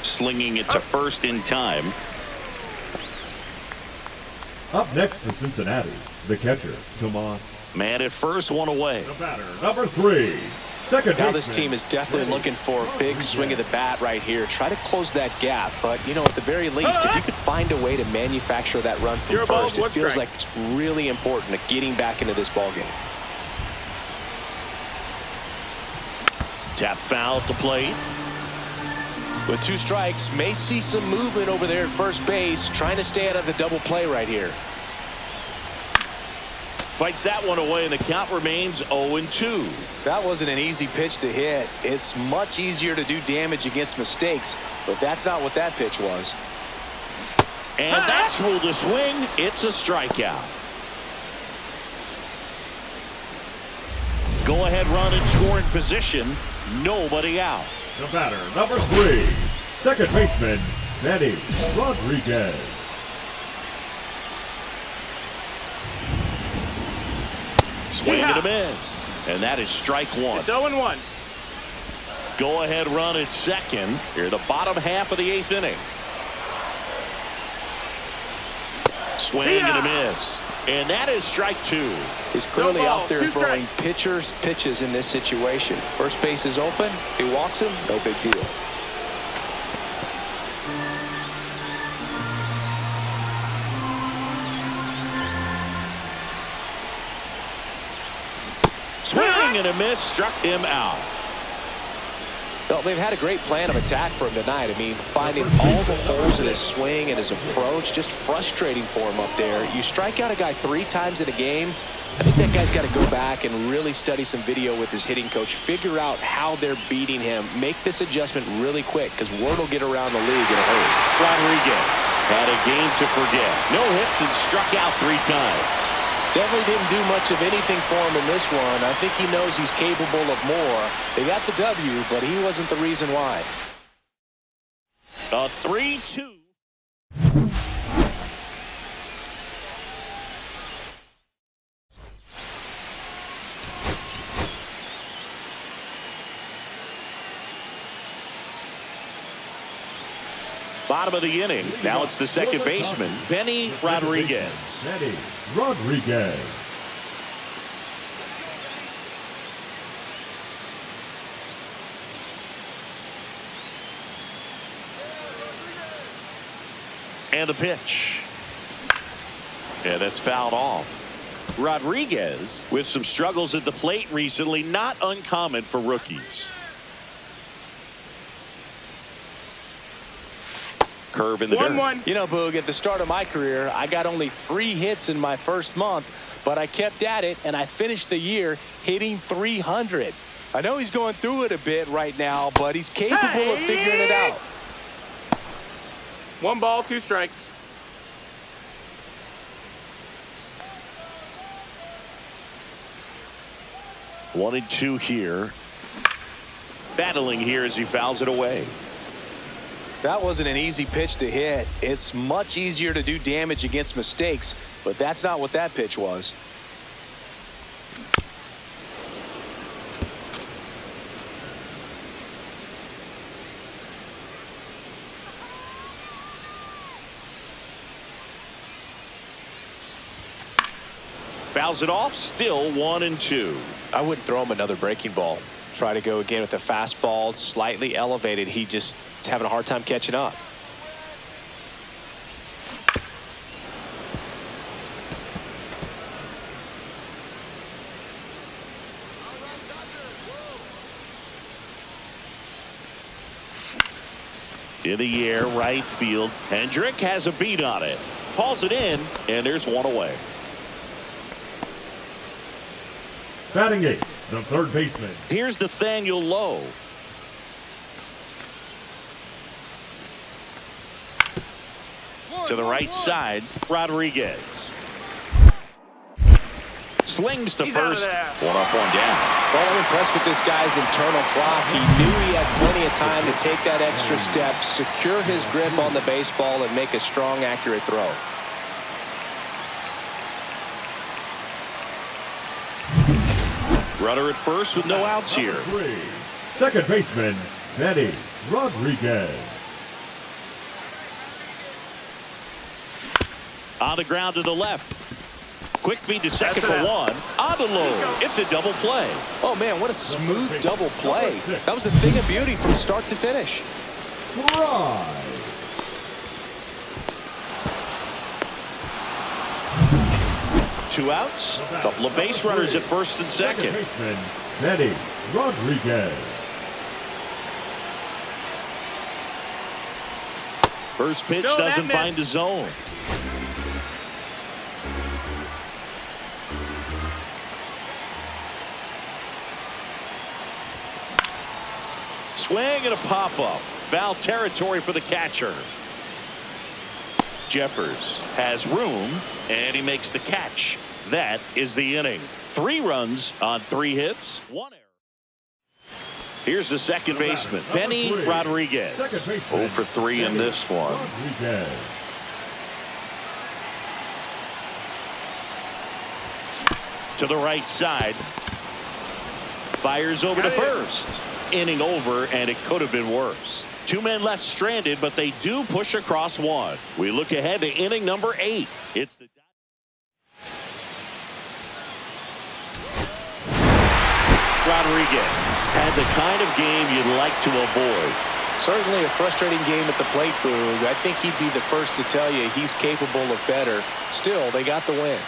Slinging it to first in time. Up next for Cincinnati, the catcher, Tomas. Man at first, one away. The batter, number 3, second Now baseman. this team is definitely looking for a big swing of the bat right here. Try to close that gap, but, you know, at the very least, if you could find a way to manufacture that run from first, it feels like it's really important to getting back into this ballgame. Tap foul at the plate. With 2 strikes, may see some movement over there at first base, trying to stay out of the double play right here. Fights that one away, and the count remains 0-2. That wasn't an easy pitch to hit. It's much easier to do damage against mistakes, but that's not what that pitch was. And that's ruled a swing. It's a strikeout. Go ahead run in scoring position. Nobody out. The batter, number 3, second baseman, Manny Rodriguez. Swing and a miss. And that is strike 1. It's 0-1. Go ahead run at second. Here, the bottom half of the 8th inning. Swing and a miss. And that is strike 2. He's clearly No ball, out there 2 throwing strikes. pitchers' pitches in this situation. First base is open. If he walks him, no big deal. Swing and a miss. Struck him out. Well, they've had a great plan of attack for him tonight. I mean, finding all the holes in his swing and his approach, just frustrating for him up there. You strike out a guy 3 times in a game, I think that guy's got to go back and really study some video with his hitting coach, figure out how they're beating him, make this adjustment really quick because word will get around the league in a hurry. Rodriguez had a game to forget. No hits and struck out 3 times. Definitely didn't do much of anything for him in this one. I think he knows he's capable of more. They got the W, but he wasn't the reason why. A 3-2. Bottom of the inning. Now it's the second baseman, Benny Rodriguez. Benny Rodriguez. And the pitch. Yeah, that's fouled off. Rodriguez with some struggles at the plate recently, not uncommon for rookies. Curve in the dirt. 1-1. You know, Boog, at the start of my career, I got only 3 hits in my first month, but I kept at it, and I finished the year hitting 300. I know he's going through it a bit right now, but he's capable of figuring it out. 1 ball, 2 strikes. One and two here. Battling here as he fouls it away. That wasn't an easy pitch to hit. It's much easier to do damage against mistakes, but that's not what that pitch was. Fouls it off, still 1 and 2. I wouldn't throw him another breaking ball. Try to go again with the fastball, slightly elevated. He just is having a hard time catching up. In the air, right field. Hendrick has a beat on it. Hauls it in, and there's one away. Batting 8th, the third baseman. Here's Nathaniel Lowe. To the right side, Rodriguez. Slings to first. One up, one down. Well, I'm impressed with this guy's internal clock. He knew he had plenty of time to take that extra step, secure his grip on the baseball, and make a strong, accurate throw. Runner at first with no outs here. 3, second baseman, Benny Rodriguez. On the ground to the left. Quick feed to second for one. On to Lowe. It's a double play. Oh, man, what a smooth double play. That was a thing of beauty from start to finish. Drive. Two outs. Couple of base runners at first and second. Baseman, Benny Rodriguez. First pitch doesn't find the zone. Swing and a pop-up. Foul territory for the catcher. Jeffers has room, and he makes the catch. That is the inning. 3 runs on 3 hits, 1 error. Here's the second baseman, Benny Rodriguez. 0 for 3 in this one. Rodriguez. To the right side. Fires over to first. Inning over, and it could have been worse. 2 men left stranded, but they do push across 1. We look ahead to inning number 8. It's the Rodriguez had the kind of game you'd like to avoid. Certainly a frustrating game at the plate, Boog. I think he'd be the first to tell you he's capable of better. Still, they got the win.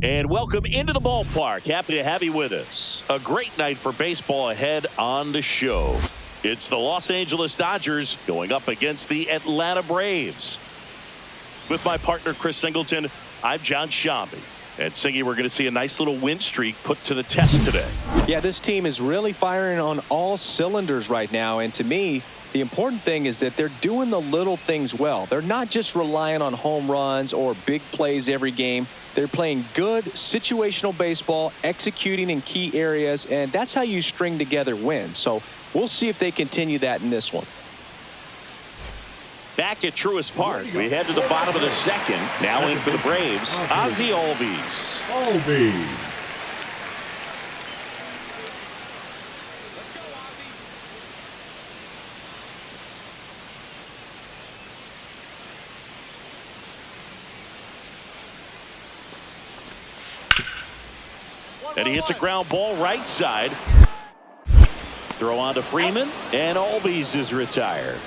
And welcome into the ballpark. Happy to have you with us. A great night for baseball ahead on the show. It's the Los Angeles Dodgers going up against the Atlanta Braves. With my partner, Chris Singleton, I'm John Shambi. And Singy, we're going to see a nice little win streak put to the test today. Yeah, this team is really firing on all cylinders right now. And to me, the important thing is that they're doing the little things well. They're not just relying on home runs or big plays every game. They're playing good situational baseball, executing in key areas, and that's how you string together wins. So we'll see if they continue that in this one. Back at Truist Park, we head to the bottom of the second. Now in for the Braves, Ozzie Albies. And he hits a ground ball right side. Throw on to Freeman, and Albies is retired.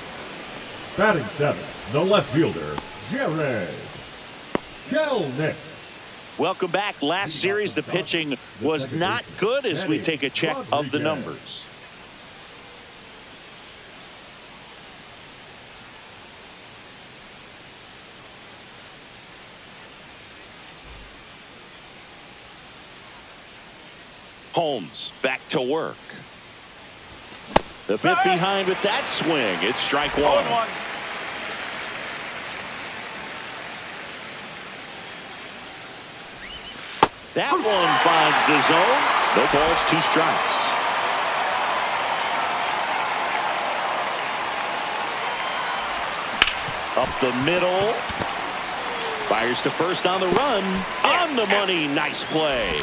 Batting seventh, the left fielder, Jared Kelnick. Welcome back. Last series, the pitching was not good as we take a check of the numbers. Holmes back to work. The bit behind with that swing. It's strike one. That one finds the zone. No balls, 2 strikes. Up the middle. Fires to first on the run. On the money. Nice play.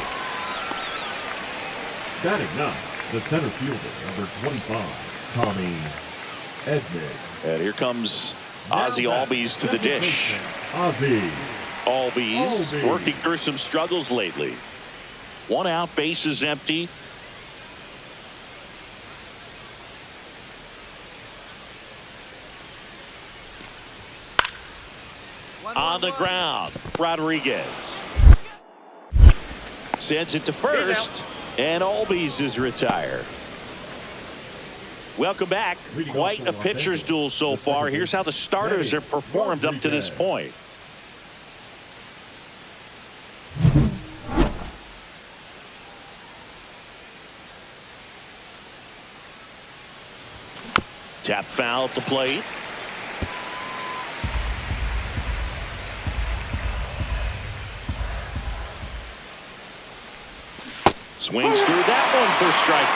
Batting ninth, the center fielder, number 25, Tommy Edman. And here comes Ozzie Albies to the dish. Ozzie Albies working through some struggles lately. 1 out, bases empty. On the ground, Rodriguez sends it to first, and Albies is retired. Welcome back. Quite a pitcher's duel so far. Here's how the starters have performed up to this point. Tap foul at the plate. Swings through that one for strike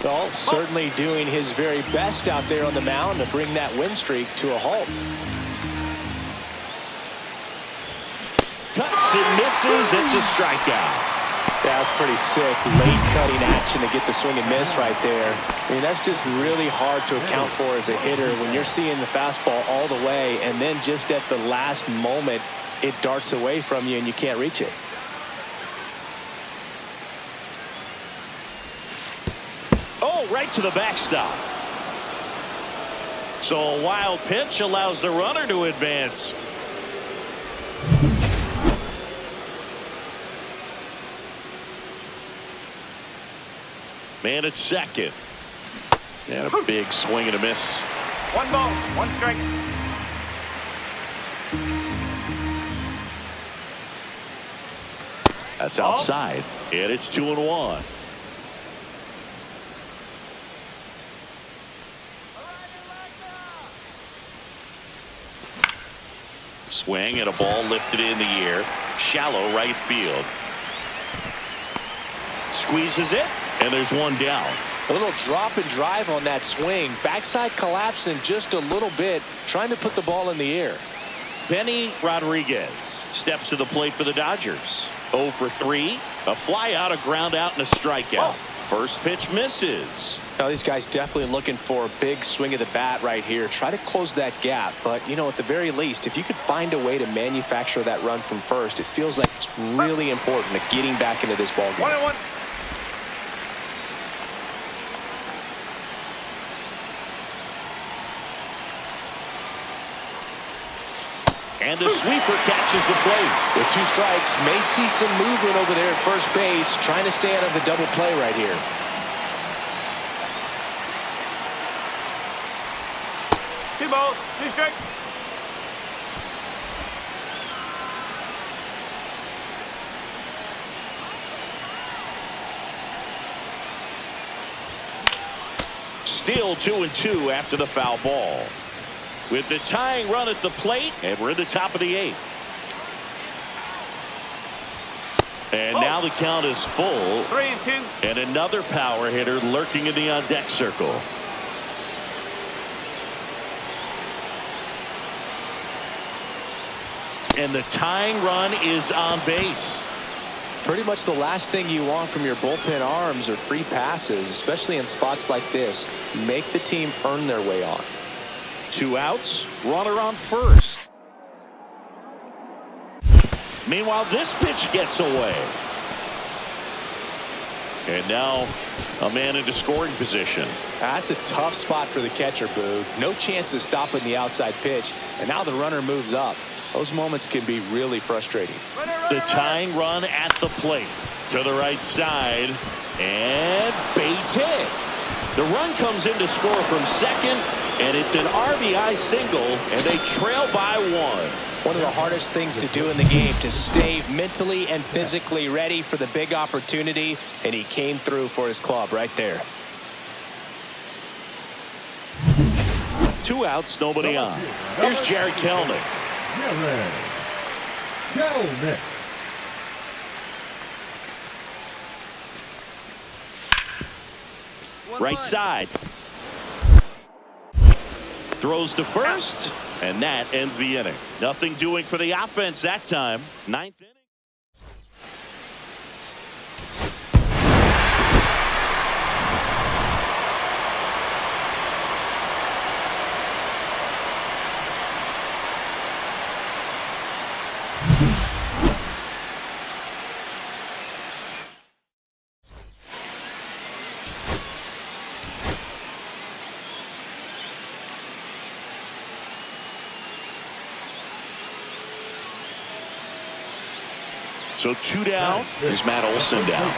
2. Well, certainly doing his very best out there on the mound to bring that win streak to a halt. Cuts and misses. It's a strikeout. Yeah, that's pretty sick. Late cutting action to get the swing and miss right there. I mean, that's just really hard to account for as a hitter when you're seeing the fastball all the way and then just at the last moment it darts away from you and you can't reach it. Oh, right to the backstop. So a wild pitch allows the runner to advance. Man at second. And a big swing and a miss. 1 ball, 1 strike. That's outside. And it's 2-1. Swing and a ball lifted in the air. Shallow right field. Squeezes it. And there's 1 down. A little drop and drive on that swing. Backside collapsing just a little bit, trying to put the ball in the air. Benny Rodriguez steps to the plate for the Dodgers. 0 for 3. A fly out, a ground out, and a strikeout. First pitch misses. Now these guys definitely looking for a big swing of the bat right here. Try to close that gap. But, you know, at the very least, if you could find a way to manufacture that run from first, it feels like it's really important to getting back into this ball game. 1-1. And the sweeper catches the plate. With 2 strikes, may see some movement over there at first base, trying to stay out of the double play right here. 2 balls, 2 strikes. Still 2-2 after the foul ball. With the tying run at the plate, and we're in the top of the 8th. And now the count is full. 3-2. And another power hitter lurking in the on-deck circle. And the tying run is on base. Pretty much the last thing you want from your bullpen arms are free passes, especially in spots like this. Make the team earn their way on. 2 outs, runner on first. Meanwhile, this pitch gets away. And now a man into scoring position. That's a tough spot for the catcher, Boo. No chance of stopping the outside pitch, and now the runner moves up. Those moments can be really frustrating. The tying run at the plate. To the right side. And base hit. The run comes in to score from second. And it's an RBI single. And they trail by 1. One of the hardest things to do in the game, to stay mentally and physically ready for the big opportunity. And he came through for his club right there. 2 outs, nobody on. Here's Jared Kelnick. Right side. Throws to first, and that ends the inning. Nothing doing for the offense that time. 9th inning. So 2 down. Here's Matt Olson down.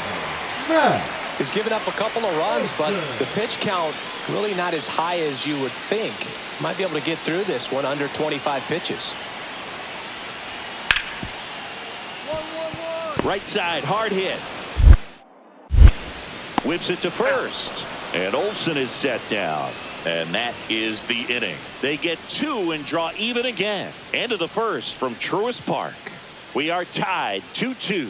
He's given up a couple of runs, but the pitch count really not as high as you would think. Might be able to get through this one under 25 pitches. Right side, hard hit. Whips it to first. And Olson is set down. And that is the inning. They get 2 and draw even again. End of the first from Truist Park. We are tied 2-2.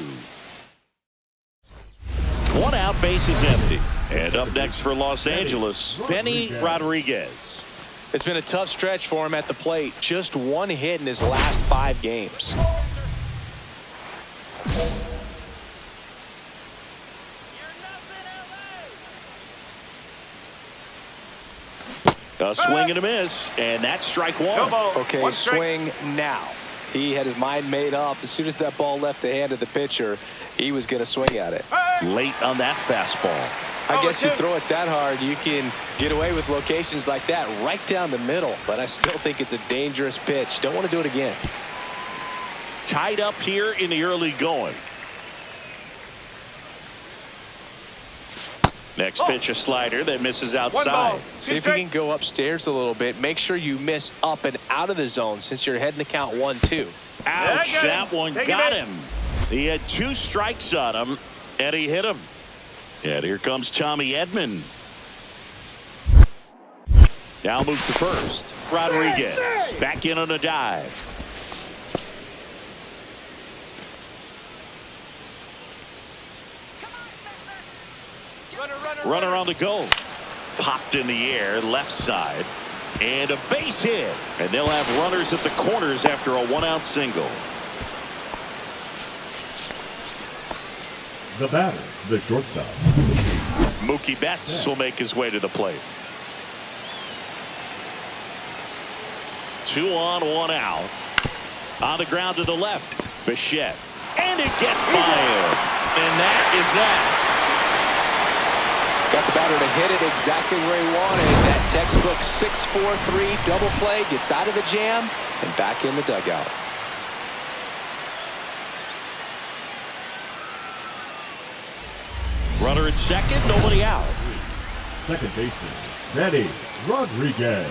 1 out, base is empty. And up next for Los Angeles, Benny Rodriguez. It's been a tough stretch for him at the plate. Just 1 hit in his last 5 games. A swing and a miss, and that's strike 1. Okay, swing now. He had his mind made up. As soon as that ball left the hand of the pitcher, he was going to swing at it. Late on that fastball. I guess you throw it that hard, you can get away with locations like that right down the middle. But I still think it's a dangerous pitch. Don't want to do it again. Tied up here in the early going. Next pitch, a slider that misses outside. See if you can go upstairs a little bit. Make sure you miss up and out of the zone since you're heading to count 1-2. Ouch, that one got him. He had 2 strikes on him, and he hit him. And here comes Tommy Edman. Now moves to first. Rodriguez back in on a dive. Runner on the go. Popped in the air, left side. And a base hit. And they'll have runners at the corners after a 1-out single. The batter, the shortstop. Mookie Betts will make his way to the plate. 2 on, 1 out. On the ground to the left. Bichette. And it gets by him. And that is that. got the batter to hit it exactly where he wanted. That textbook 6-4-3 double play, gets out of the jam and back in the dugout. Runner at second, nobody out. Second baseman, Manny Rodriguez.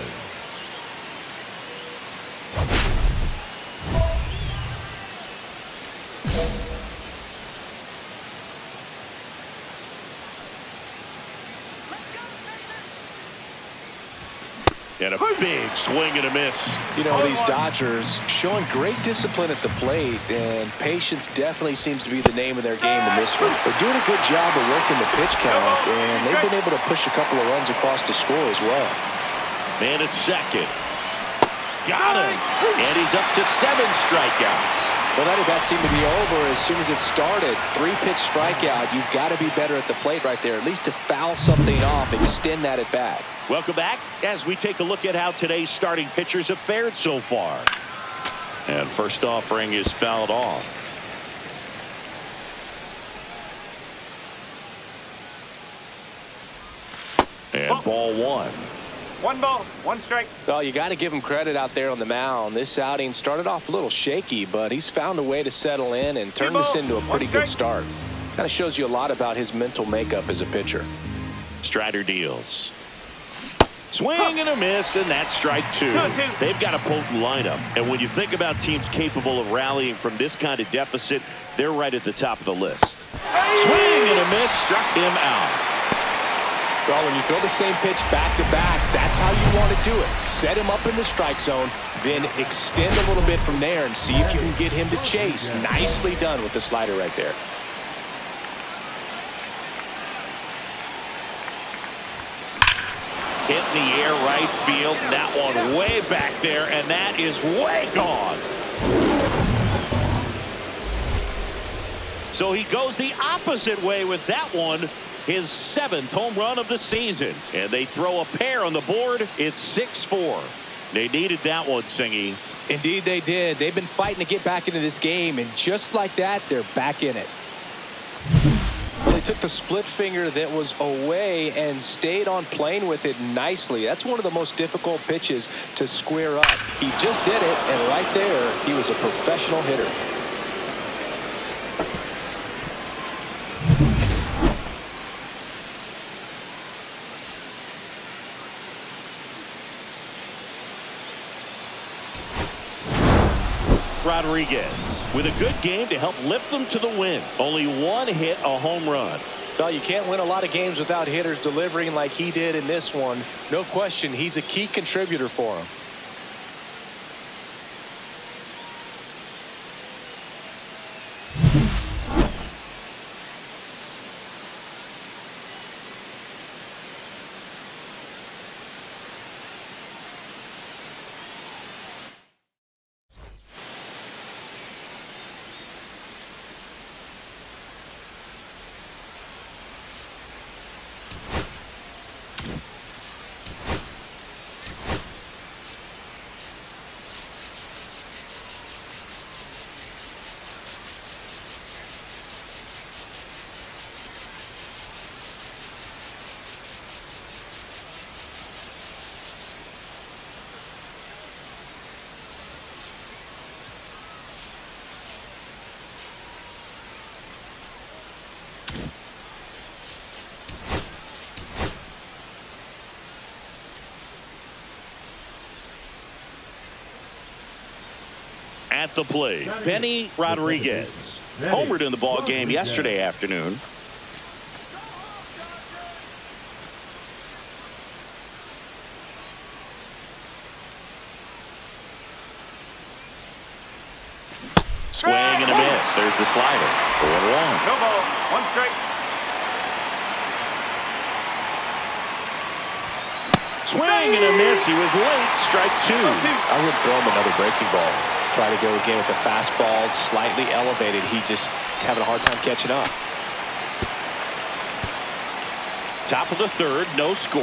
And a big swing and a miss. You know, these Dodgers showing great discipline at the plate, and patience definitely seems to be the name of their game in this one. They're doing a good job of working the pitch count, and they've been able to push a couple of runs across to score as well. Man at second. Got him. And he's up to 7 strikeouts. Well, that at-bat seemed to be over as soon as it started. 3-pitch strikeout. You've got to be better at the plate right there, at least to foul something off, extend that at-bat. Welcome back as we take a look at how today's starting pitchers have fared so far. And first offering is fouled off. And ball 1. 1 ball, 1 strike. Well, you got to give him credit out there on the mound. This outing started off a little shaky, but he's found a way to settle in and turn this into a pretty good start. Kind of shows you a lot about his mental makeup as a pitcher. Strider deals. Swing and a miss, and that's strike 2. They've got a potent lineup, and when you think about teams capable of rallying from this kind of deficit, they're right at the top of the list. Swing and a miss, struck him out. Well, when you throw the same pitch back-to-back, that's how you want to do it. Set him up in the strike zone, then extend a little bit from there and see if you can get him to chase. Nicely done with the slider right there. Hit in the air right field. That one way back there, and that is way gone. So he goes the opposite way with that one. His 7th home run of the season. And they throw a pair on the board. It's 6-4. They needed that one, Singy. Indeed they did. They've been fighting to get back into this game, and just like that, they're back in it. Well, he took the split finger that was away and stayed on playing with it nicely. That's one of the most difficult pitches to square up. He just did it, and right there, he was a professional hitter. Rodriguez with a good game to help lift them to the win. Only 1 hit, a home run. Well, you can't win a lot of games without hitters delivering like he did in this one. No question, he's a key contributor for him. At the plate, Benny Rodriguez. Homered in the ball game yesterday afternoon. Swing and a miss. There's the slider. 4-1. No ball, 1 strike. Swing and a miss. He was late. Strike 2. I would throw him another breaking ball. Try to go again with the fastball, slightly elevated. He just is having a hard time catching up. Top of the 3rd, no score.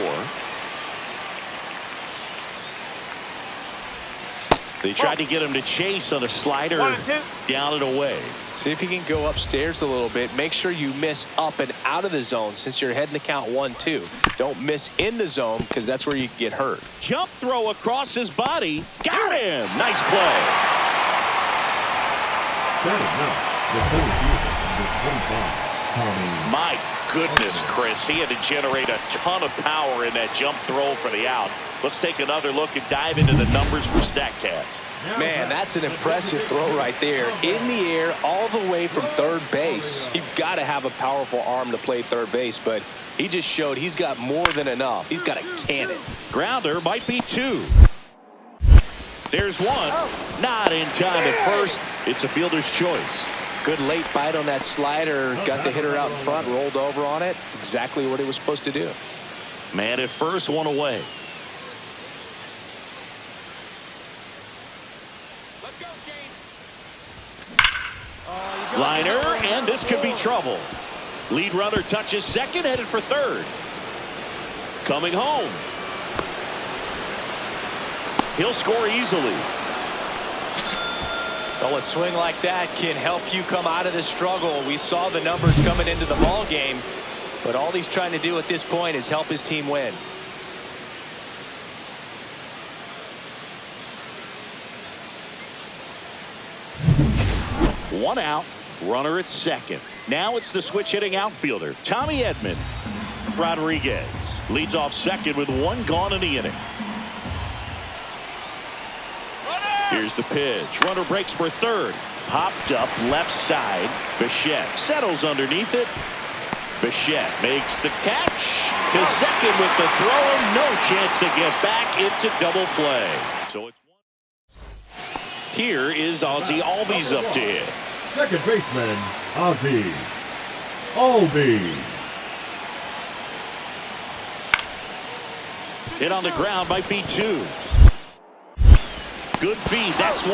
They tried to get him to chase on a slider, 1 and 2. down and away. See if you can go upstairs a little bit. Make sure you miss up and out of the zone since you're heading to count 1-2. Don't miss in the zone because that's where you can get hurt. Jump throw across his body. Got him. Nice play. Standing now, the center fielder, number 25, Tommy. My goodness, Chris. He had to generate a ton of power in that jump throw for the out. Let's take another look and dive into the numbers for StatCast. Man, that's an impressive throw right there. In the air, all the way from third base. You've got to have a powerful arm to play third base, but he just showed he's got more than enough. He's got a cannon. Grounder might be 2. There's 1. Not in time at first. It's a fielder's choice. Good late bite on that slider. Got the hitter out in front, rolled over on it. Exactly what he was supposed to do. Man at first, 1 away. Liner, and this could be trouble. Lead runner touches second, headed for third. Coming home. He'll score easily. Well, a swing like that can help you come out of this struggle. We saw the numbers coming into the ball game, but all he's trying to do at this point is help his team win. One out, runner at second. Now it's the switch hitting outfielder, Tommy Edman. Rodriguez leads off second with 1 gone in the inning. Here's the pitch. Runner breaks for third. Popped up left side. Bichette settles underneath it. Bichette makes the catch to second with the throw. No chance to get back. It's a double play. So it's 1. Here is Ozzie Albies up to hit. Second baseman, Ozzie Albies. Hit on the ground might be 2. Good feed. That's 1.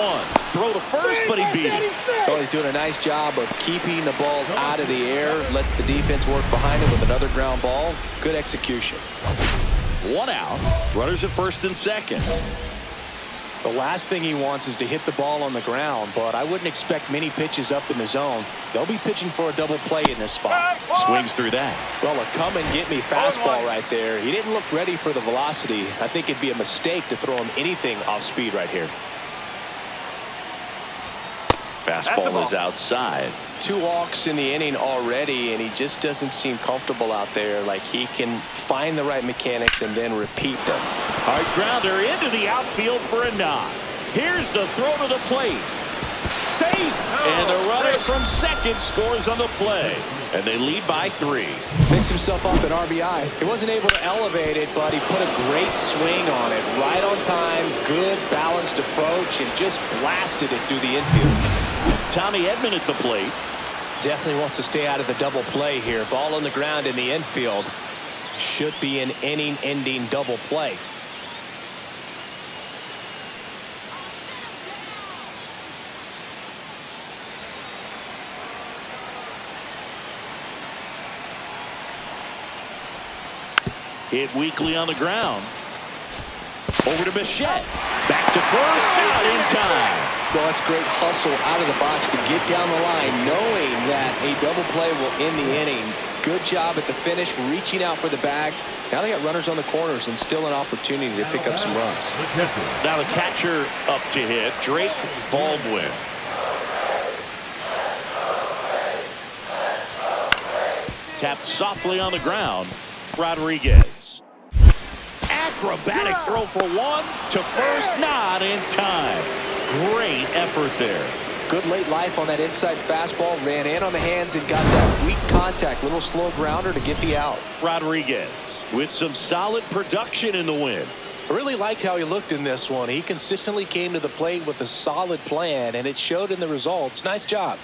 Throw to first, but he beat it. Well, he's doing a nice job of keeping the ball out of the air. Lets the defense work behind him with another ground ball. Good execution. 1 out. Runners at first and second. The last thing he wants is to hit the ball on the ground, but I wouldn't expect many pitches up in the zone. They'll be pitching for a double play in this spot. Swings through that. Well, a come-and-get-me fastball right there. He didn't look ready for the velocity. I think it'd be a mistake to throw him anything off speed right here. Fastball is outside. 2 walks in the inning already, and he just doesn't seem comfortable out there. Like he can find the right mechanics and then repeat them. All right, grounder into the outfield for a knock. Here's the throw to the plate. Safe! And the runner from second scores on the play. And they lead by 3. Picks himself up at RBI. He wasn't able to elevate it, but he put a great swing on it. Right on time, good balanced approach, and just blasted it through the infield. Tommy Edman at the plate. Definitely wants to stay out of the double play here. Ball on the ground in the infield. Should be an inning-ending double play. Hit weakly on the ground. Over to Bichette. Back to first. Not in time. Well, that's great hustle out of the box to get down the line, knowing that a double play will end the inning. Good job at the finish, reaching out for the bag. Now they got runners on the corners and still an opportunity to pick up some runs. Now the catcher up to hit, Drake Baldwin. Tapped softly on the ground, Rodriguez. Acrobatic throw for 1 to first, not in time. Great effort there. Good late life on that inside fastball. Ran in on the hands and got that weak contact. Little slow grounder to get the out. Rodriguez with some solid production in the win. I really liked how he looked in this one. He consistently came to the plate with a solid plan, and it showed in the results. Nice job.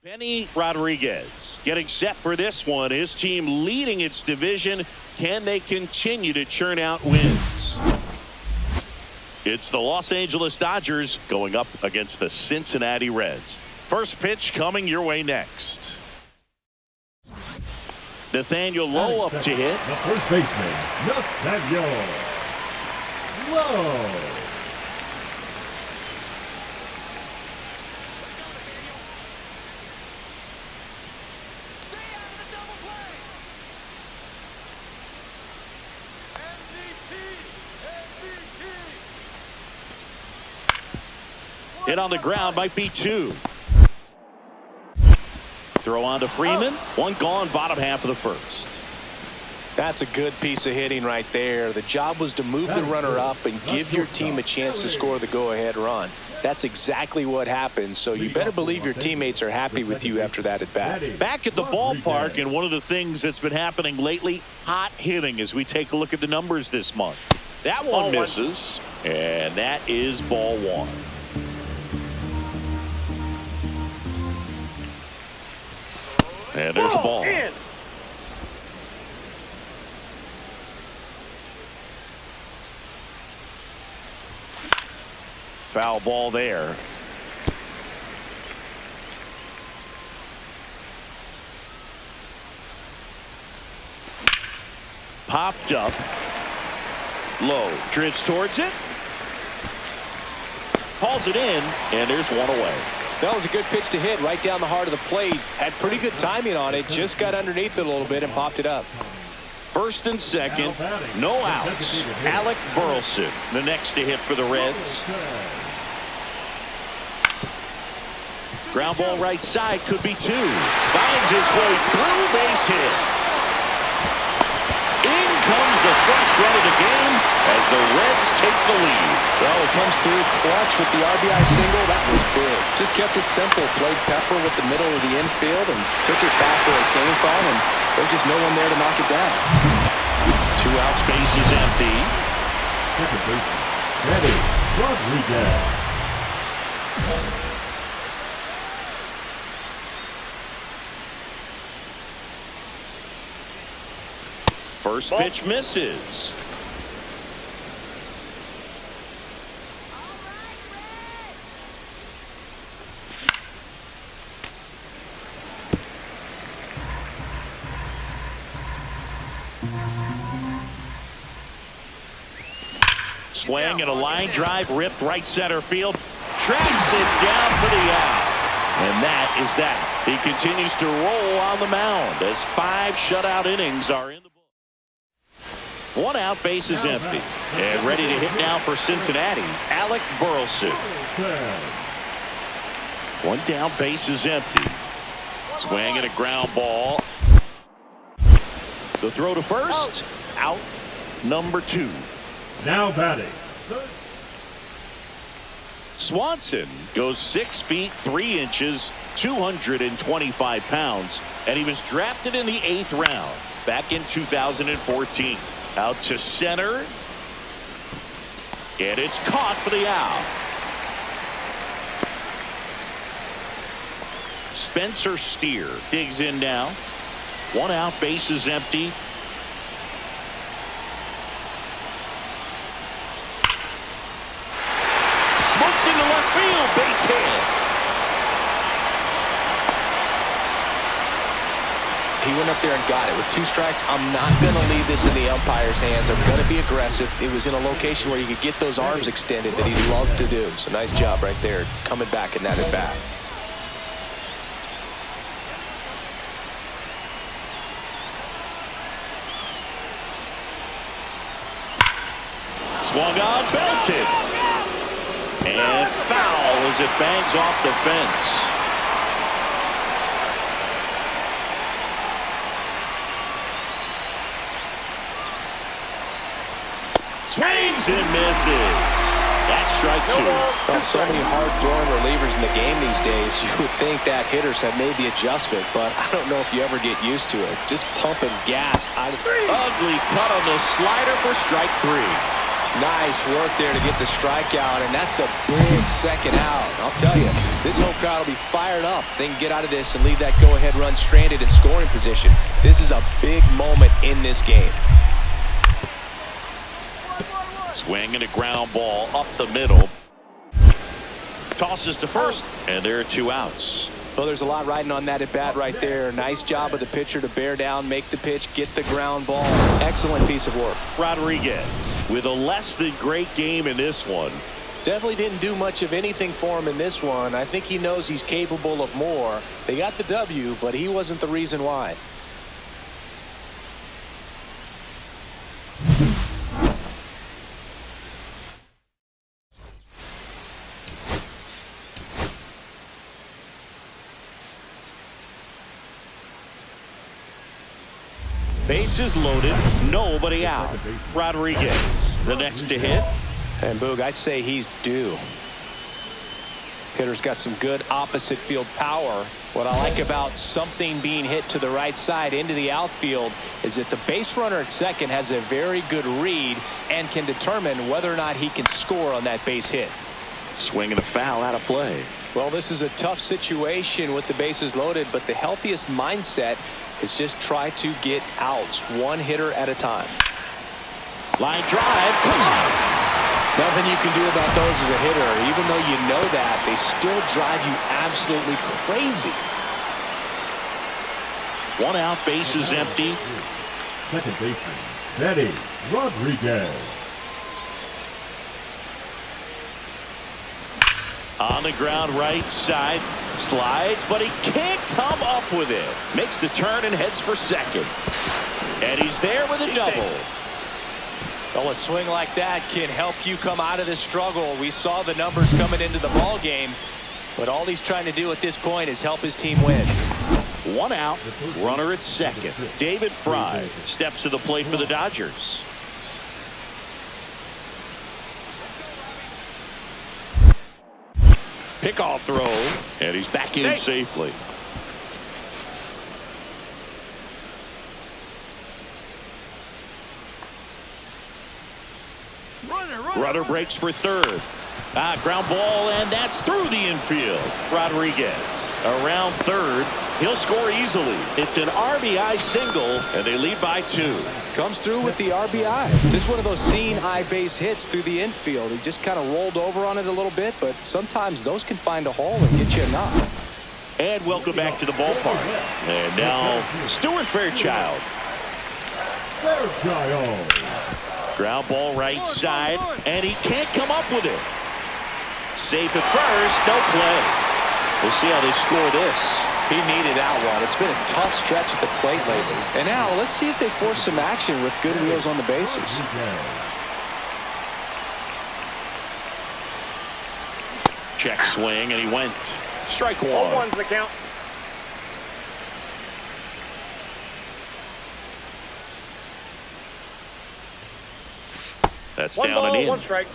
Benny Rodriguez getting set for this one. His team leading its division. Can they continue to churn out wins? It's the Los Angeles Dodgers going up against the Cincinnati Reds. First pitch coming your way next. Nathaniel Lowe up to hit. The first baseman, Nathaniel Lowe. Hit on the ground, might be 2. Throw on to Freeman. 1 gone, bottom half of the first. That's a good piece of hitting right there. The job was to move the runner up and give your team a chance to score the go-ahead run. That's exactly what happened, so you better believe your teammates are happy with you after that at bat. Back at the ballpark, and one of the things that's been happening lately, hot hitting as we take a look at the numbers this month. That one misses, and that is ball 1. And there's a ball. Foul ball there. Popped up. Low. Drifts towards it. Hauls it in, and there's 1 away. That was a good pitch to hit right down the heart of the plate. Had pretty good timing on it. Just got underneath it a little bit and popped it up. First and second, no outs. Alec Burleson, the next to hit for the Reds. Ground ball right side, could be 2. Finds his way through, base hit. In comes the first run of the game as the Reds take the lead. Well, it comes through clutch with the RBI single. That was big. Just kept it simple. Played pepper with the middle of the infield and took it back where it came from, and there's just no one there to knock it down. 2 outs, base is empty. Second baseman, Benny Rodriguez. First pitch misses. Swing and a line drive ripped right center field. Tracks it down for the out. And that is that. He continues to roll on the mound as 5 shutout innings are in the book. 1 out, base is empty. And ready to hit now for Cincinnati, Alec Burleson. 1 down, base is empty. Swing and a ground ball. The throw to first. Out number 2. Now batting. Swanson goes 6 feet 3 inches, 225 pounds, and he was drafted in the 8th round back in 2014. Out to center, and it's caught for the out. Spencer Steer digs in now. 1 out, base is empty. Smoked into left field, base hit. He went up there and got it. With 2 strikes, I'm not going to leave this in the umpire's hands. I'm going to be aggressive. It was in a location where you could get those arms extended that he loves to do. So nice job right there, coming back in that at bat. Swung on, belted. And foul as it bangs off the fence. Swings and misses. That's strike two. Well, so many hard-throwing relievers in the game these days. You would think that hitters have made the adjustment, but I don't know if you ever get used to it. Just pumping gas out of Ugly cut on the slider for strike three. Nice work there to get the strikeout, and that's a big second out. I'll tell you, this home crowd will be fired up. They can get out of this and leave that go-ahead run stranded in scoring position. This is a big moment in this game. Swing and a ground ball up the middle. Tosses to first, and there are two outs. Well, there's a lot riding on that at bat right there. Nice job of the pitcher to bear down, make the pitch, get the ground ball. Excellent piece of work. Rodriguez with a less than great game in this one. Definitely didn't do much of anything for him in this one. I think he knows he's capable of more. They got the W, but he wasn't the reason why. Bases loaded, nobody out. Rodriguez, the next to hit. And Boog, I'd say he's due. Hitter's got some good opposite field power. What I like about something being hit to the right side into the outfield is that the base runner at second has a very good read and can determine whether or not he can score on that base hit. Swing and a foul out of play. Well, this is a tough situation with the bases loaded, but the healthiest mindset is just try to get outs one hitter at a time. Line drive. Come on. Nothing you can do about those as a hitter. Even though you know that, they still drive you absolutely crazy. One out, bases empty. Second baseman, Eddie Rodriguez. On the ground right side. Slides, but he can't come up with it. Makes the turn and heads for second. And he's there with a double. Well, a swing like that can help you come out of this struggle. We saw the numbers coming into the ball game, but all he's trying to do at this point is help his team win. One out, runner at second. David Fry steps to the plate for the Dodgers. Pickoff throw, and he's back in safely. Runner breaks for third. Ground ball, and that's through the infield. Rodriguez around third. He'll score easily. It's an RBI single, and they lead by 2. Comes through with the RBI. Just one of those seeing eye base hits through the infield. He just kind of rolled over on it a little bit, but sometimes those can find a hole and get you a knock. And welcome back to the ballpark. And now Stuart Fairchild. Ground ball right side, and he can't come up with it. Safe at first, no play. We'll see how they score this. He needed that one. It's been a tough stretch at the plate lately. And now let's see if they force some action with good wheels on the bases. Check swing, and he went. Strike one. 0-1's the count. That's One down ball, and in. 1 strike.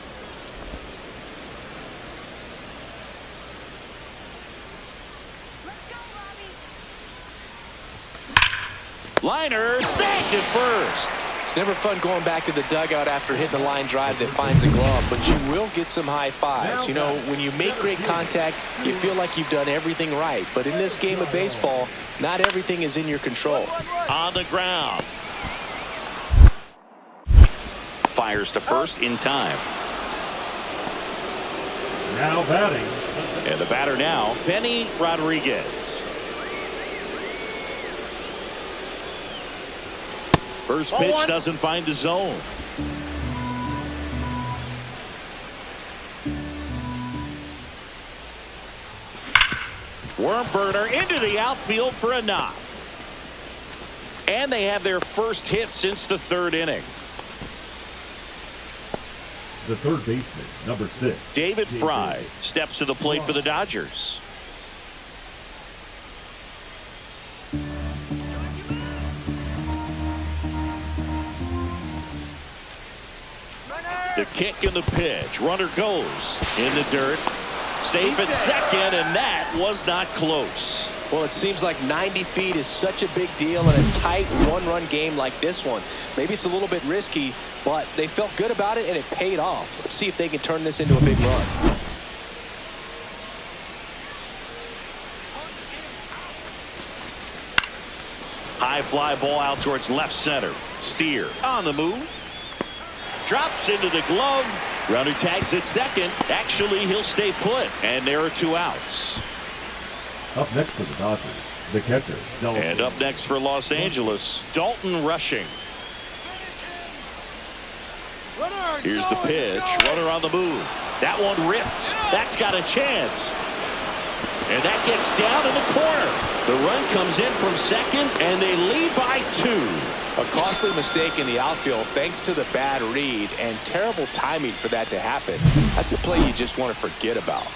Liner snagged at first. It's never fun going back to the dugout after hitting a line drive that finds a glove, but you will get some high fives. You know, when you make great contact, you feel like you've done everything right. But in this game of baseball, not everything is in your control. On the ground. Fires to first in time. Now batting. And the batter now, Benny Rodriguez. First pitch doesn't find the zone. Worm burner into the outfield for a knock. And they have their first hit since the 3rd inning. the third baseman, number 6. David Fry steps to the plate for the Dodgers. The kick and the pitch. Runner goes in the dirt. Safe at second, and that was not close. Well, it seems like 90 feet is such a big deal in a tight one-run game like this one. Maybe it's a little bit risky, but they felt good about it, and it paid off. Let's see if they can turn this into a big run. High fly ball out towards left center. Steer on the move. Drops into the glove. Runner tags at second. Actually, he'll stay put, and there are 2 outs. Up next for the Dodgers, the catcher, Dalton. And up next for Los Angeles, Dalton Rushing. Here's the pitch. Runner on the move. That one ripped. That's got a chance. And that gets down in the corner. The run comes in from second, and they lead by 2. A costly mistake in the outfield thanks to the bad read and terrible timing for that to happen. That's a play you just want to forget about.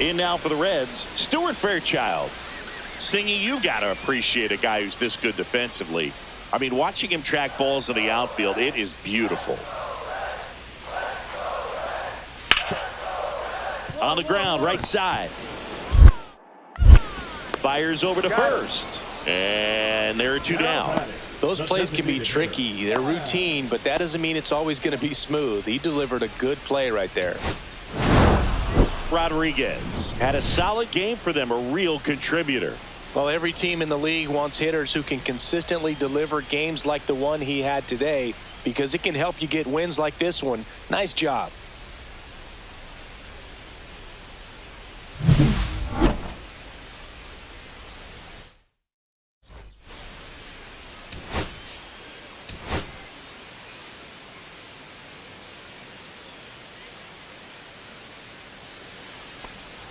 In now for the Reds, Stuart Fairchild. Singy, you got to appreciate a guy who's this good defensively. I mean, watching him track balls in the outfield, it is beautiful. On the ground, right side. Fires over to first. And there are 2 down. Those plays can be tricky. They're routine, but that doesn't mean it's always going to be smooth. He delivered a good play right there. Rodriguez had a solid game for them, a real contributor. Well, every team in the league wants hitters who can consistently deliver games like the one he had today, because it can help you get wins like this one. Nice job.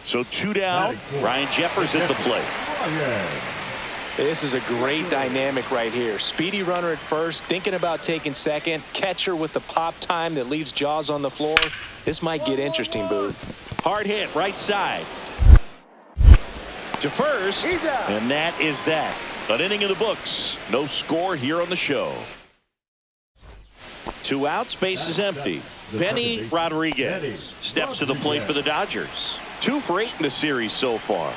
So 2 down. Ryan Jeffers at the plate. This is a great dynamic right here. Speedy runner at first, thinking about taking second. Catcher with the pop time that leaves Jaws on the floor. This might get interesting, Boo. Hard hit, right side. To first, and that is that. An inning in the books. No score here on the show. 2 outs, base is empty. Benny Rodriguez steps to the plate for the Dodgers. 2 for 8 in the series so far.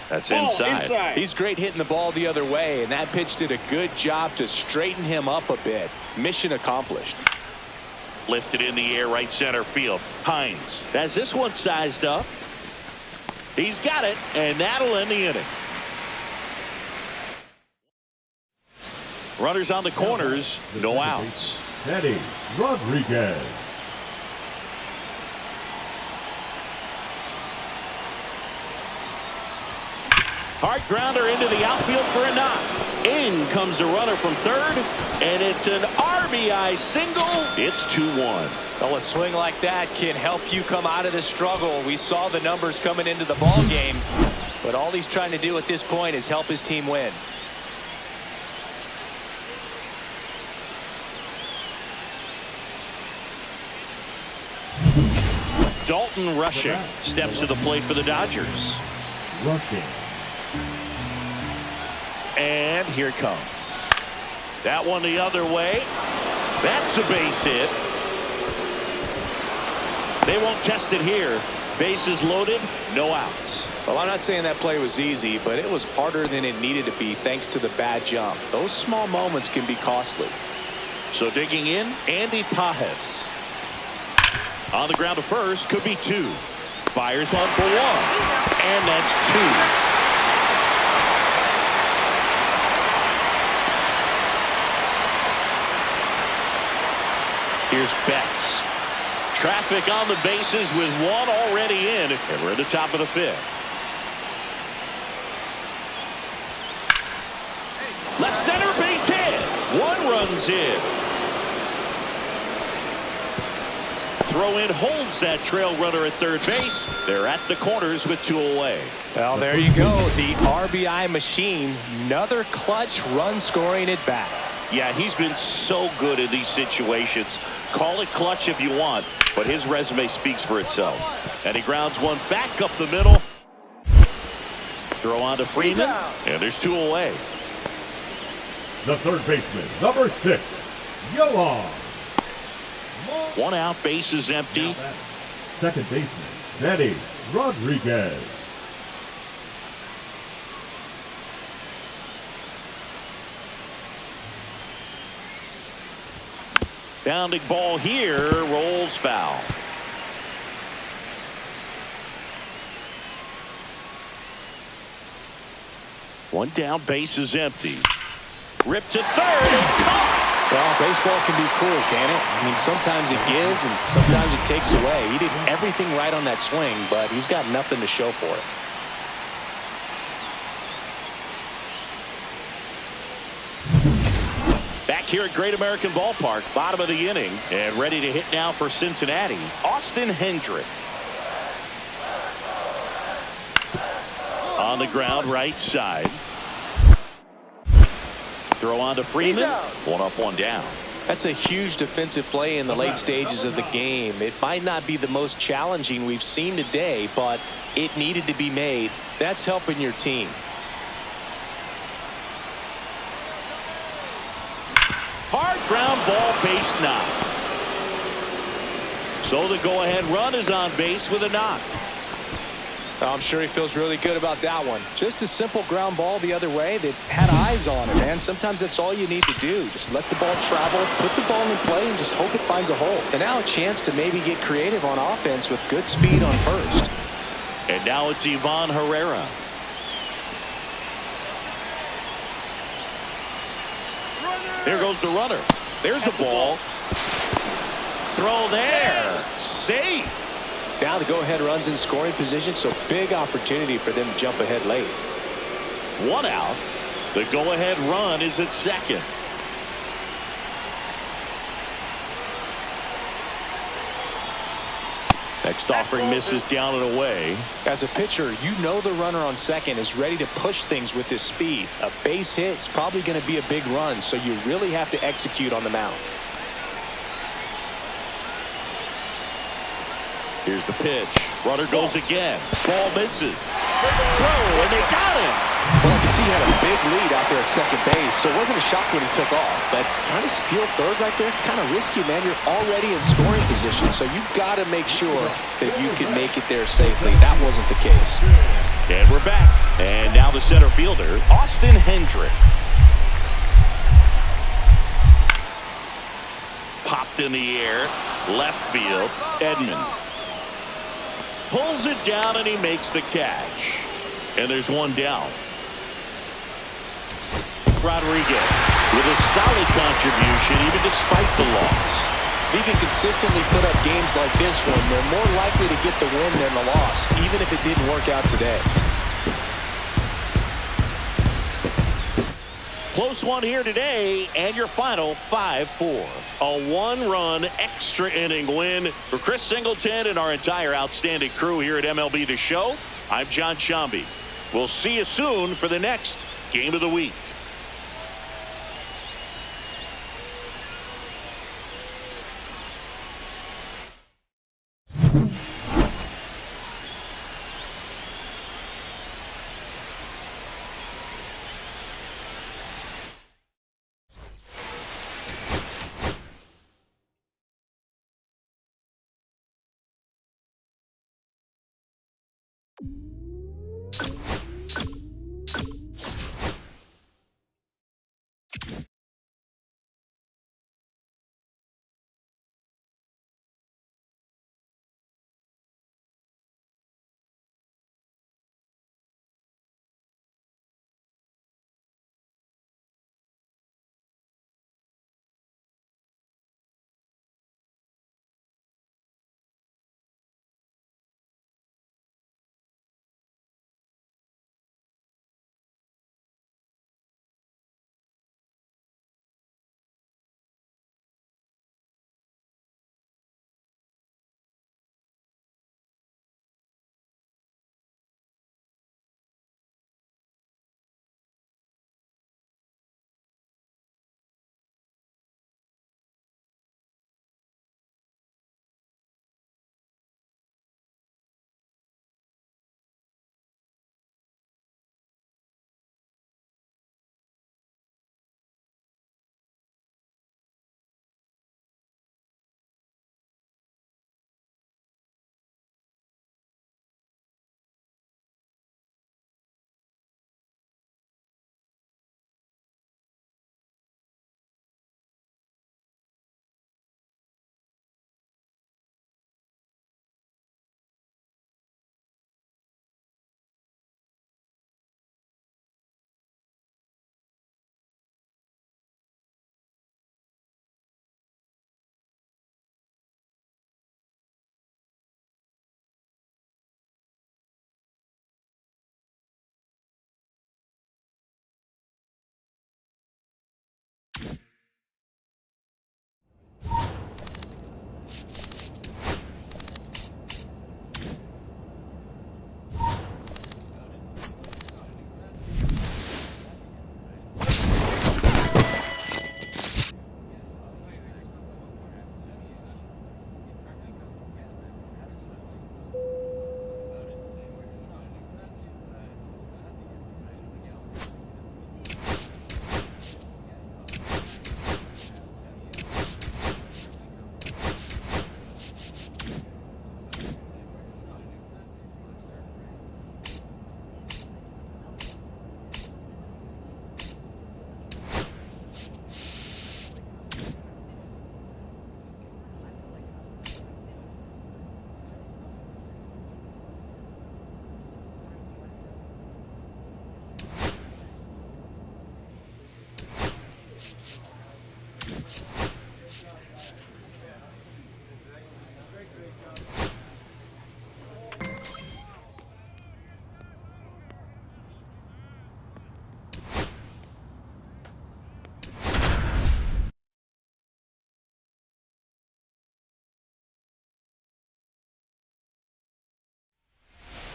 That's inside. He's great hitting the ball the other way, and that pitch did a good job to straighten him up a bit. Mission accomplished. Lifted in the air, right center field. Hines has this one sized up. He's got it, and that'll end the inning. Runners on the corners, no outs. Benny Rodriguez. Hard grounder into the outfield for a knock. In comes the runner from third, and it's an RBI single. It's 2-1. Well, a swing like that can help you come out of this struggle. We saw the numbers coming into the ball game, but all he's trying to do at this point is help his team win. Dalton Rushing steps to the plate for the Dodgers. Rushing. And here it comes. That one the other way. That's a base hit. They won't test it here. Bases loaded, no outs. Well, I'm not saying that play was easy, but it was harder than it needed to be thanks to the bad jump. Those small moments can be costly. So digging in, Andy Pajes. On the ground to first, could be 2. Fires one for 1. And that's 2. Here's Betts. Traffic on the bases with 1 already in, and we're at the top of the 5th. Left center base hit. 1 run's in. Throw in holds that trail runner at third base. They're at the corners with 2 away. Well, there you go. The RBI machine. Another clutch run scoring at bat. Yeah, he's been so good in these situations. Call it clutch if you want, but his resume speaks for itself. And he grounds one back up the middle. Throw on to Freeman, and there's 2 away. The third baseman, number 6, Yohan. 1 out, base is empty. Second baseman, Danny Rodriguez. Bounding ball here, rolls foul. One down, base is empty. Ripped to third and caught. Well, baseball can be cruel, can it? I mean, sometimes it gives and sometimes it takes away. He did everything right on that swing, but he's got nothing to show for it. Back here at Great American Ballpark, bottom of the inning, and ready to hit now for Cincinnati, Austin Hendrick. On the ground, right side. Throw on to Freeman. 1 up, 1 down. That's a huge defensive play in the late stages of the game. It might not be the most challenging we've seen today, but it needed to be made. That's helping your team. Hard ground ball, base knock. So the go-ahead run is on base with a knock. I'm sure he feels really good about that one. Just a simple ground ball the other way that had eyes on it, man. Sometimes that's all you need to do. Just let the ball travel, put the ball in play, and just hope it finds a hole. And now a chance to maybe get creative on offense with good speed on first. And now it's Ivan Herrera. There goes the runner. There's the ball. Throw there. Safe. Now the go-ahead runs in scoring position, so big opportunity for them to jump ahead late. 1 out. The go-ahead run is at second. Next offering misses down and away. As a pitcher, you know the runner on second is ready to push things with his speed. A base hit is probably going to be a big run, so you really have to execute on the mound. Here's the pitch. Runner goes again. Ball misses. Throw, and they got him. Well, I can see he had a big lead out there at second base, so it wasn't a shock when he took off. But trying to steal third right there, it's kind of risky, man. You're already in scoring position, so you've got to make sure that you can make it there safely. That wasn't the case. And we're back. And now the center fielder, Austin Hendrick. Popped in the air. Left field. Edman pulls it down, and he makes the catch. And there's 1 down. Rodriguez with a solid contribution even despite the loss. If he can consistently put up games like this one, they're more likely to get the win than the loss, even if it didn't work out today. Close one here today, and your final 5-4. A 1-run extra inning win for Chris Singleton and our entire outstanding crew here at MLB The Show. I'm John Shambi. We'll see you soon for the next Game of the Week.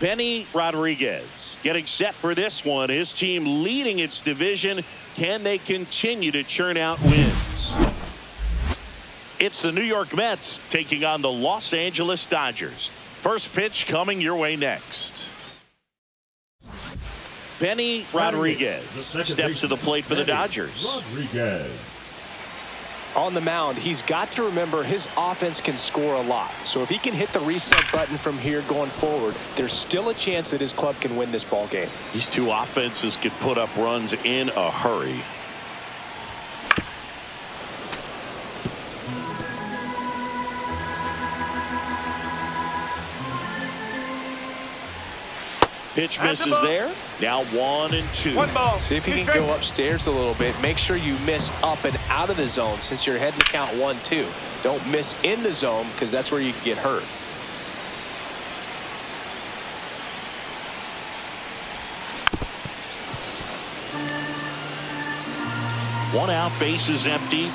Benny Rodriguez getting set for this one. His team leading its division. Can they continue to churn out wins? It's the New York Mets taking on the Los Angeles Dodgers. First pitch coming your way next. Benny Rodriguez steps to the plate for the Dodgers. Rodriguez. On the mound, he's got to remember his offense can score a lot. So if he can hit the reset button from here going forward, there's still a chance that his club can win this ball game. These two offenses can put up runs in a hurry. Pitch misses there. Now 1-2. 1 ball. See if you can go upstairs a little bit. Make sure you miss up and out of the zone since you're heading to count 1-2. Don't miss in the zone because that's where you can get hurt. One out, base is empty.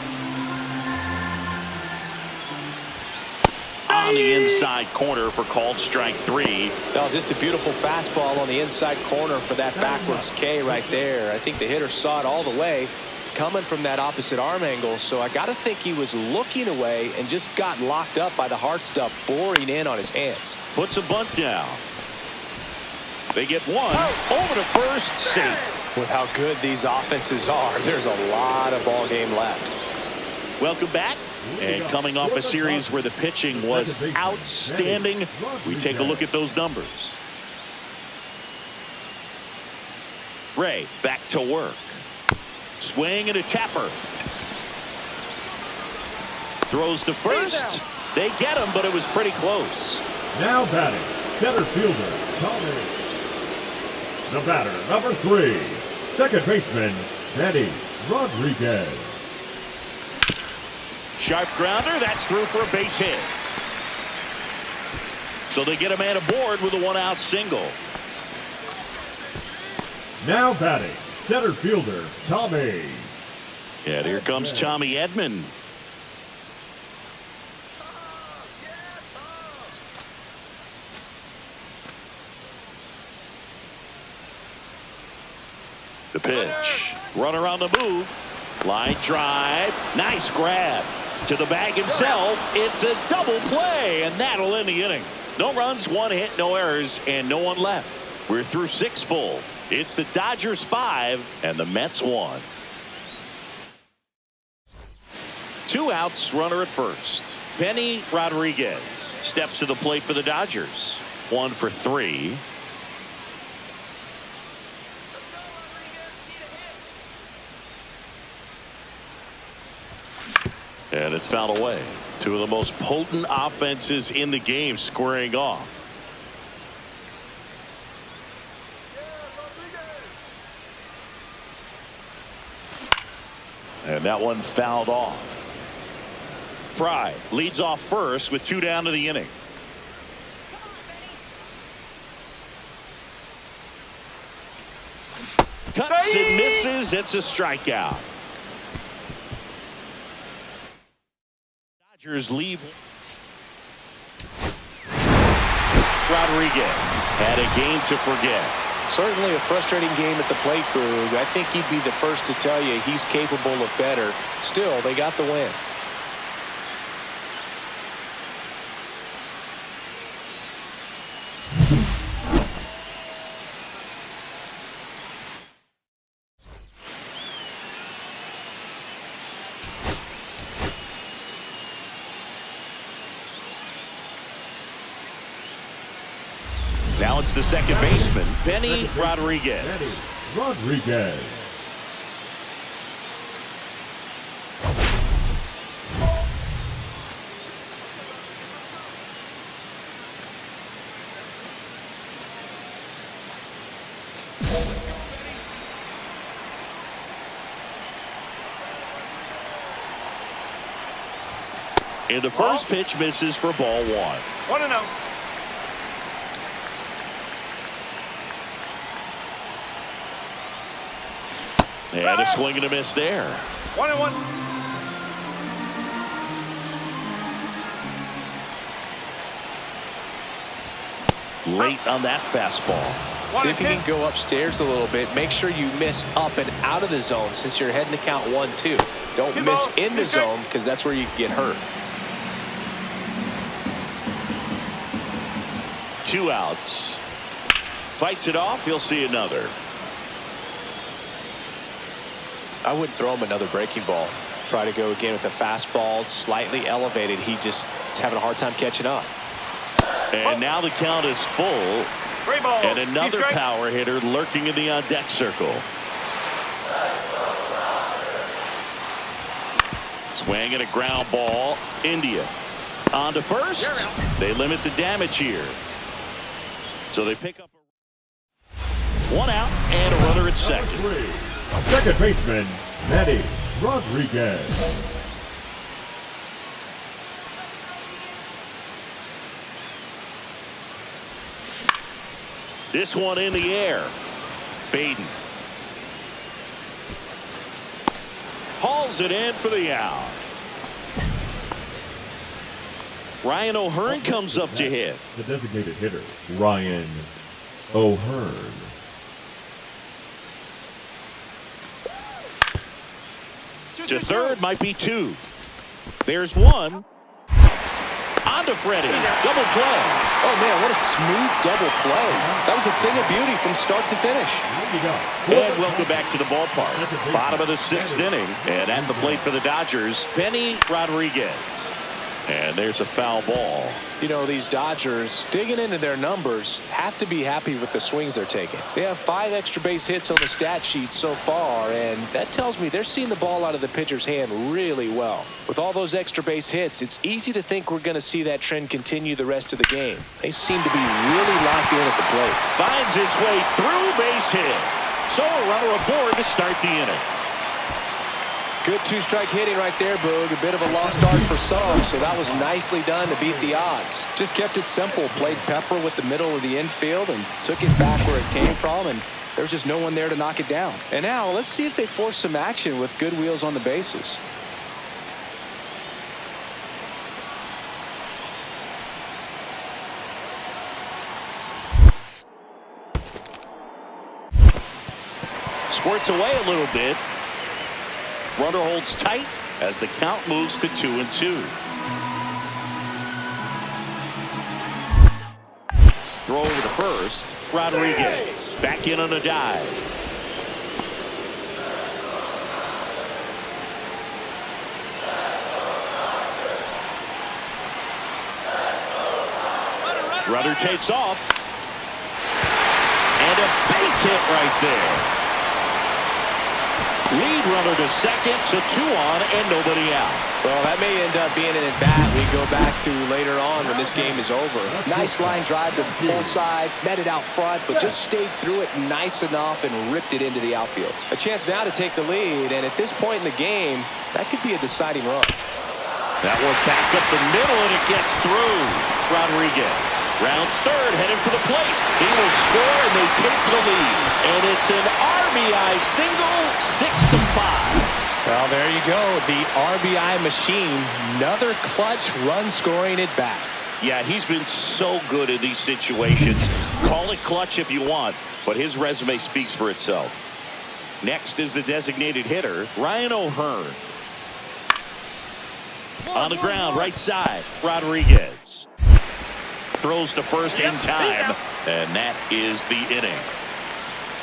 On the inside corner for called strike 3. No, just a beautiful fastball on the inside corner for that backwards K right there. I think the hitter saw it all the way coming from that opposite arm angle. So I got to think he was looking away and just got locked up by the hard stuff boring in on his hands. Puts a bunt down. They get one over to first, safe. With how good these offenses are, there's a lot of ball game left. Welcome back. And coming off a series where the pitching was outstanding, we take a look at those numbers. Ray back to work. Swing and a tapper. Throws to first. They get him, but it was pretty close. Now batting, center fielder, Tommy. The batter, number 3, second baseman, Benny Rodriguez. Sharp grounder, that's through for a base hit. So they get a man aboard with a 1-out single. Now batting, center fielder, Tommy. And here comes Tommy Edman. The pitch. Runner on the move. Line drive. Nice grab. To the bag himself. It's a double play, and that'll end the inning. No runs, 1 hit, no errors, and no one left. We're through 6 full. It's the Dodgers 5 and the Mets 1. 2 outs, runner at first. Benny Rodriguez steps to the plate for the Dodgers. 1 for 3. And it's fouled away. 2 of the most potent offenses in the game squaring off. And that one fouled off. Fry leads off first with 2 down to the inning. Cuts and misses. It's a strikeout. Dodgers leave. Rodriguez had a game to forget. Certainly a frustrating game at the plate, Boog. I think he'd be the first to tell you he's capable of better. Still, they got the win. Now it's the second baseman, Benny Rodriguez. Benny Rodriguez. And the first pitch misses for ball 1. 1-0. And a swing and a miss there. 1-1. Late on that fastball. See if you can go upstairs a little bit. Make sure you miss up and out of the zone since you're heading to count 1-2. Don't miss in the zone because that's where you can get hurt. 2 outs. Fights it off. He'll see another. I wouldn't throw him another breaking ball. Try to go again with the fastball, slightly elevated. He just is having a hard time catching up. And now the count is full. And another power hitter lurking in the on-deck circle. Swing and a ground ball. India on to first. They limit the damage here. So they pick up 1 out and a runner at second. Second baseman, Manny Rodriguez. This one in the air. Baden hauls it in for the out. Ryan O'Hearn comes up to hit. The designated hitter, Ryan O'Hearn. To third might be 2. There's 1. On to Freddie. Double play. Oh, man, what a smooth double play. That was a thing of beauty from start to finish. And welcome back to the ballpark. Bottom of the 6th inning. And at the plate for the Dodgers, Benny Rodriguez. And there's a foul ball. You know, these Dodgers, digging into their numbers, have to be happy with the swings they're taking. They have 5 extra base hits on the stat sheet so far, and that tells me they're seeing the ball out of the pitcher's hand really well. With all those extra base hits, it's easy to think we're going to see that trend continue the rest of the game. They seem to be really locked in at the plate. Finds its way through, base hit. So a runner aboard to start the inning. Good 2-strike hitting right there, Boog. A bit of a lost start for some, so that was nicely done to beat the odds. Just kept it simple. Played pepper with the middle of the infield and took it back where it came from, and there's just no one there to knock it down. And now let's see if they force some action with good wheels on the bases. Squirts away a little bit. Runner holds tight as the count moves to 2-2. Throw over to first. Rodriguez back in on a dive. Runner takes off. And a base hit right there. Lead runner to second, so 2 on and nobody out. Well, that may end up being an at-bat we go back to later on when this game is over. Nice line drive to the pull side, met it out front, but just stayed through it nice enough and ripped it into the outfield. A chance now to take the lead, and at this point in the game, that could be a deciding run. That one back up the middle, and it gets through. Rodriguez rounds third, heading for the plate. He will score, and they take the lead. And it's an RBI single, 6-5. Well, there you go. The RBI machine. Another clutch run scoring at bat. Yeah, he's been so good in these situations. Call it clutch if you want, but his resume speaks for itself. Next is the designated hitter, Ryan O'Hearn. On the ground, right side, Rodriguez. Throws to first in time, and that is the inning.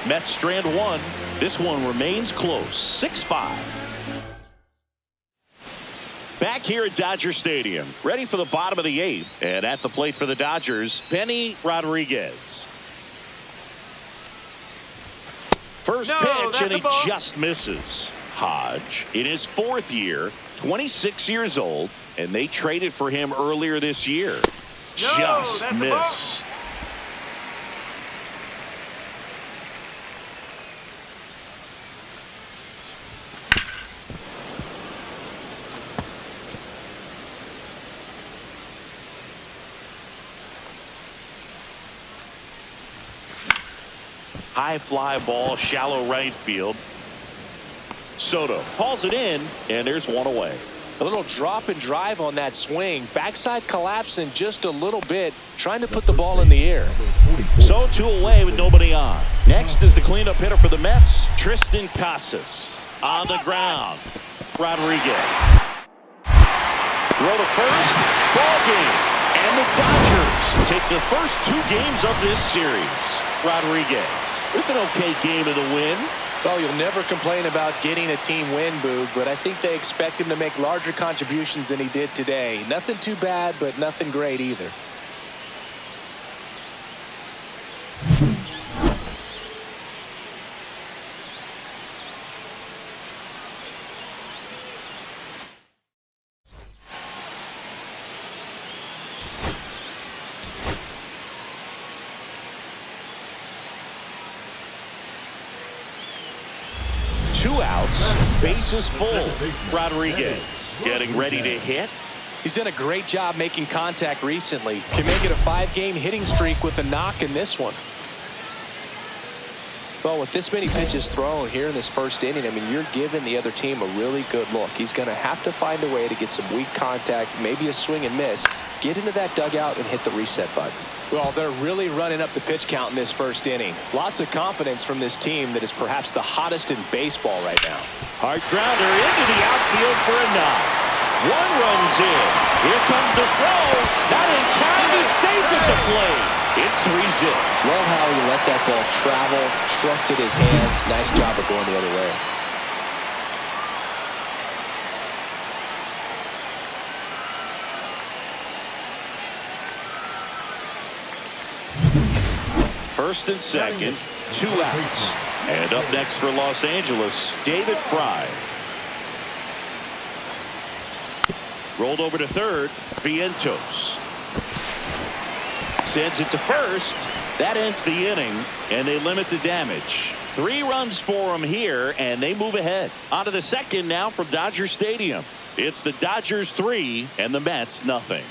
Mets strand 1. This one remains close, 6-5. Back here at Dodger Stadium, ready for the bottom of the 8th, and at the plate for the Dodgers, Benny Rodriguez. First pitch, and he just misses. Hodge, in his 4th year, 26 years old, and they traded for him earlier this year. Just missed. High fly ball, shallow right field. Soto hauls it in, and there's one away. A little drop and drive on that swing. Backside collapsing just a little bit, trying to put the ball in the air. So 2 away with nobody on. Next is the cleanup hitter for the Mets, Tristan Casas. On the ground, Rodriguez. Throw to first, ball game. And the Dodgers take the first 2 games of this series. Rodriguez with an okay game in the win. Well, you'll never complain about getting a team win, Boog, but I think they expect him to make larger contributions than he did today. Nothing too bad, but nothing great either. Two outs, bases full. Rodriguez getting ready to hit. He's done a great job making contact recently. Can make it a 5-game hitting streak with a knock in this one. Well, with this many pitches thrown here in this first inning, I mean, you're giving the other team a really good look. He's going to have to find a way to get some weak contact, maybe a swing and miss, get into that dugout and hit the reset button. Well, they're really running up the pitch count in this first inning. Lots of confidence from this team that is perhaps the hottest in baseball right now. Hard grounder into the outfield for a knock. 1 run's in. Here comes the throw. Not in time to save at the plate. It's 3-0. Love how he let that ball travel, trusted his hands. Nice job of going the other way. First and second, 2 outs. And up next for Los Angeles, David Fry. Rolled over to third, Vientos. Sends it to first. That ends the inning, and they limit the damage. 3 runs for him here, and they move ahead. On to the second now from Dodger Stadium. It's the Dodgers 3 and the Mets nothing.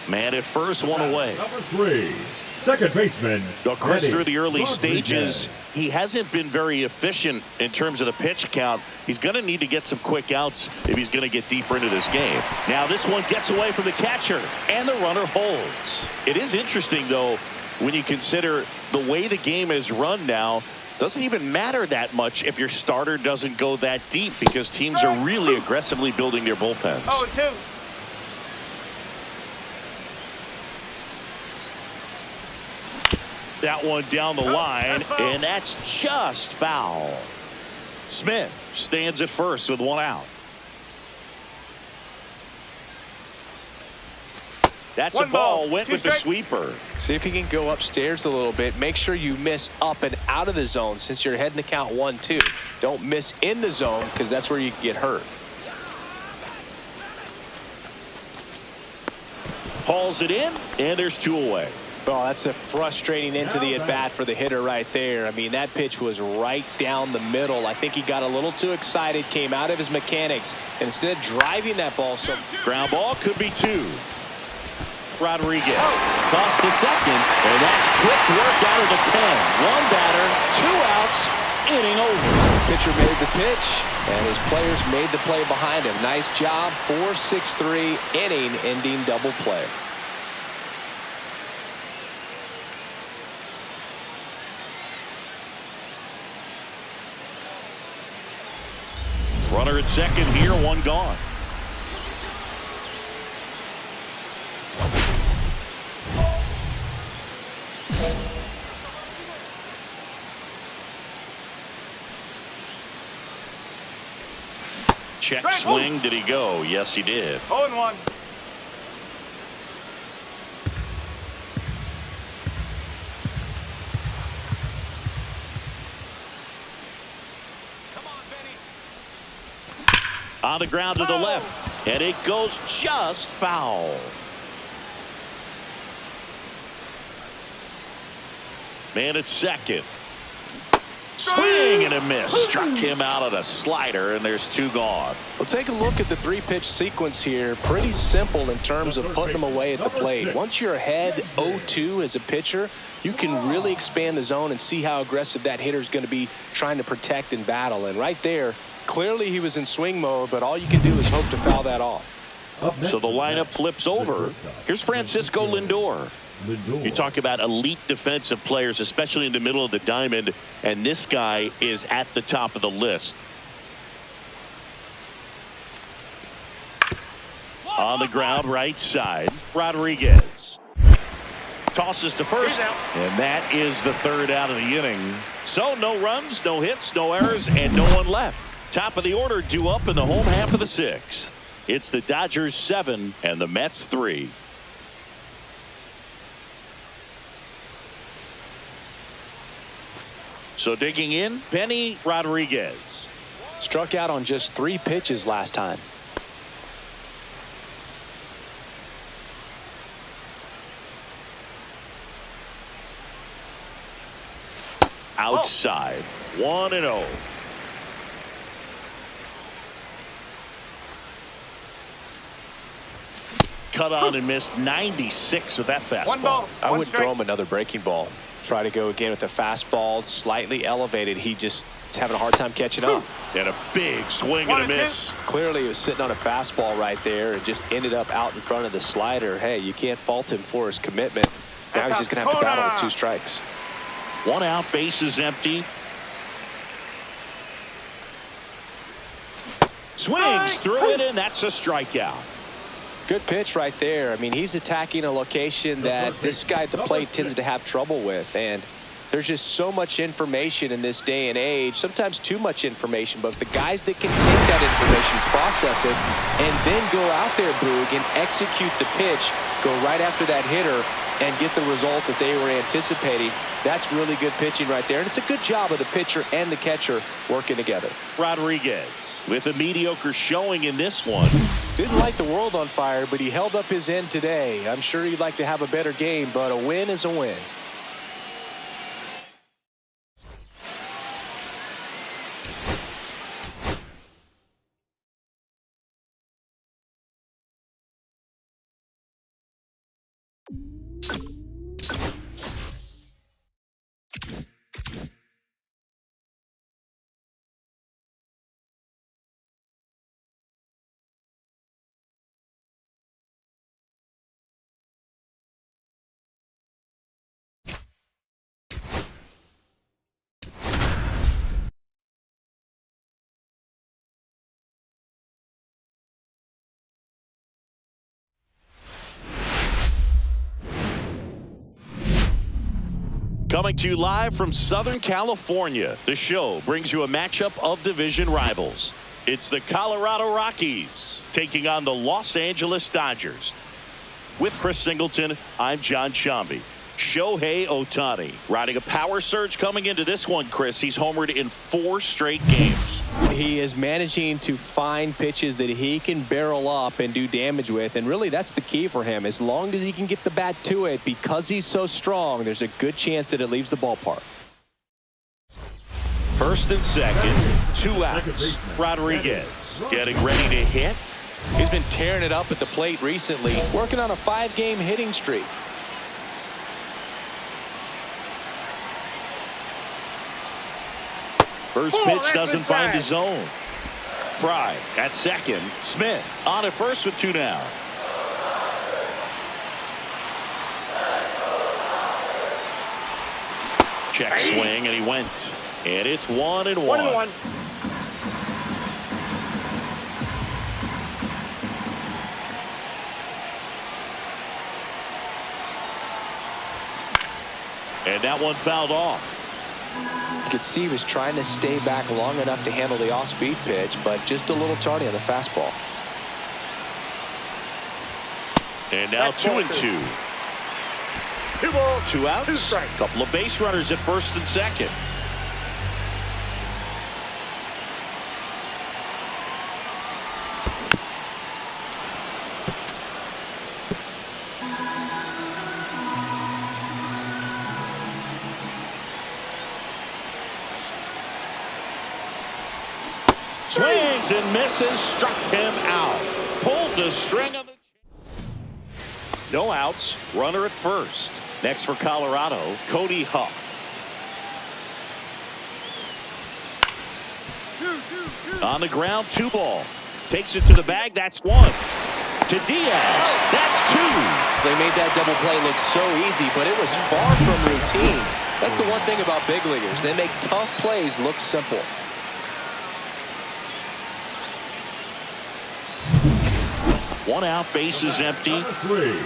Man at first, 1 away. Number 3, second baseman. Well, Chris, Eddie through the early Rodriguez. stages, he hasn't been very efficient in terms of the pitch count. He's going to need to get some quick outs if he's going to get deeper into this game. Now this one gets away from the catcher, and the runner holds. It is interesting, though, when you consider the way the game is run now. Doesn't even matter that much if your starter doesn't go that deep, because teams are really aggressively building their bullpens. 0-2. That one down the line, and that's just foul. Smith stands at first with 1 out. That's 1 a ball. ball, Went 2 with the strike. sweeper. See if he can go upstairs a little bit. Make sure you miss up and out of the zone since you're heading to count 1-2. Don't miss in the zone, because that's where you get hurt. Hauls it in, and there's 2 away. Oh, that's a frustrating into the at-bat for the hitter right there. I mean, that pitch was right down the middle. I think he got a little too excited, came out of his mechanics, and instead of driving that ball. So Ground ball could be 2. Rodriguez tossed to second, and that's quick work out of the pen. 1 batter, 2 outs, inning over. pitcher made the pitch, and his players made the play behind him. Nice job. 4-6-3 inning ending double play. Runner at second here, 1 gone. Check swing. Did he go? Yes, he did. 0-1. On the ground to the left, and it goes just foul. Man at second. Swing and a miss. Struck him out on a slider, and there's 2 gone. Well, take a look at the 3-pitch sequence here. Pretty simple in terms of putting them away at the plate. Once you're ahead 0-2 as a pitcher, you can really expand the zone and see how aggressive that hitter is going to be trying to protect and battle. And right there, Clearly he was in swing mode, but all you can do is hope to foul that off. So the lineup flips over. Here's Francisco Lindor. You talk about elite defensive players, especially in the middle of the diamond, and this guy is at the top of the list. On the ground, right side, Rodriguez. Tosses to first, and that is the third out of the inning. So no runs, no hits, no errors, and no one left. Top of the order due up in the home half of the sixth. It's the Dodgers 7 and the Mets 3. So digging in, Benny Rodriguez. Struck out on just 3 pitches last time. Outside, 1-0. Cut on and missed 96 with that fastball. One ball. I One would strike. throw him another breaking ball. Try to go again with the fastball, slightly elevated. He just is having a hard time catching up. And a big swing and a miss. Clearly he was sitting on a fastball right there and just ended up out in front of the slider. Hey, you can't fault him for his commitment. Now he's just going to have to battle with 2 strikes. 1 out, bases empty. Swings through it, and that's a strikeout. Good pitch right there. I mean, he's attacking a location that this guy at the plate tends to have trouble with. And there's just so much information in this day and age, sometimes too much information. But the guys that can take that information, process it, and then go out there, Boog, and execute the pitch, go right after that hitter, and get the result that they were anticipating. That's really good pitching right there. And it's a good job of the pitcher and the catcher working together. Rodriguez with a mediocre showing in this one. Didn't light the world on fire, but he held up his end today. I'm sure he'd like to have a better game, but a win is a win. Coming to you live from Southern California, the show brings you a matchup of division rivals. It's the Colorado Rockies taking on the Los Angeles Dodgers. With Chris Singleton, I'm John Shambi. Shohei Ohtani riding a power surge coming into this one, Chris. He's homered in 4 straight games. He is managing to find pitches that he can barrel up and do damage with, and really that's the key for him. As long as he can get the bat to it, because he's so strong, there's a good chance that it leaves the ballpark. First and second, 2 outs. Rodriguez getting ready to hit. He's been tearing it up at the plate recently, working on a 5-game hitting streak. First pitch doesn't find his zone. Fry at second. Smith on at first with 2 down. Check swing, and he went. And it's 1-1. 1-1. And that one fouled off. You could see he was trying to stay back long enough to handle the off-speed pitch, but just a little tardy on the fastball. And now 2-2. 2 balls. 2 outs. 2 strikes. Couple of base runners at first and second. Swings and misses, struck him out. Pulled the string on the. No outs, runner at first. Next for Colorado, Cody Huff. On the ground, 2 ball. Takes it to the bag. That's 1. To Diaz. That's 2. They made that double play look so easy, but it was far from routine. That's the one thing about big leaguers. They make tough plays look simple. One out, bases empty. Number 3,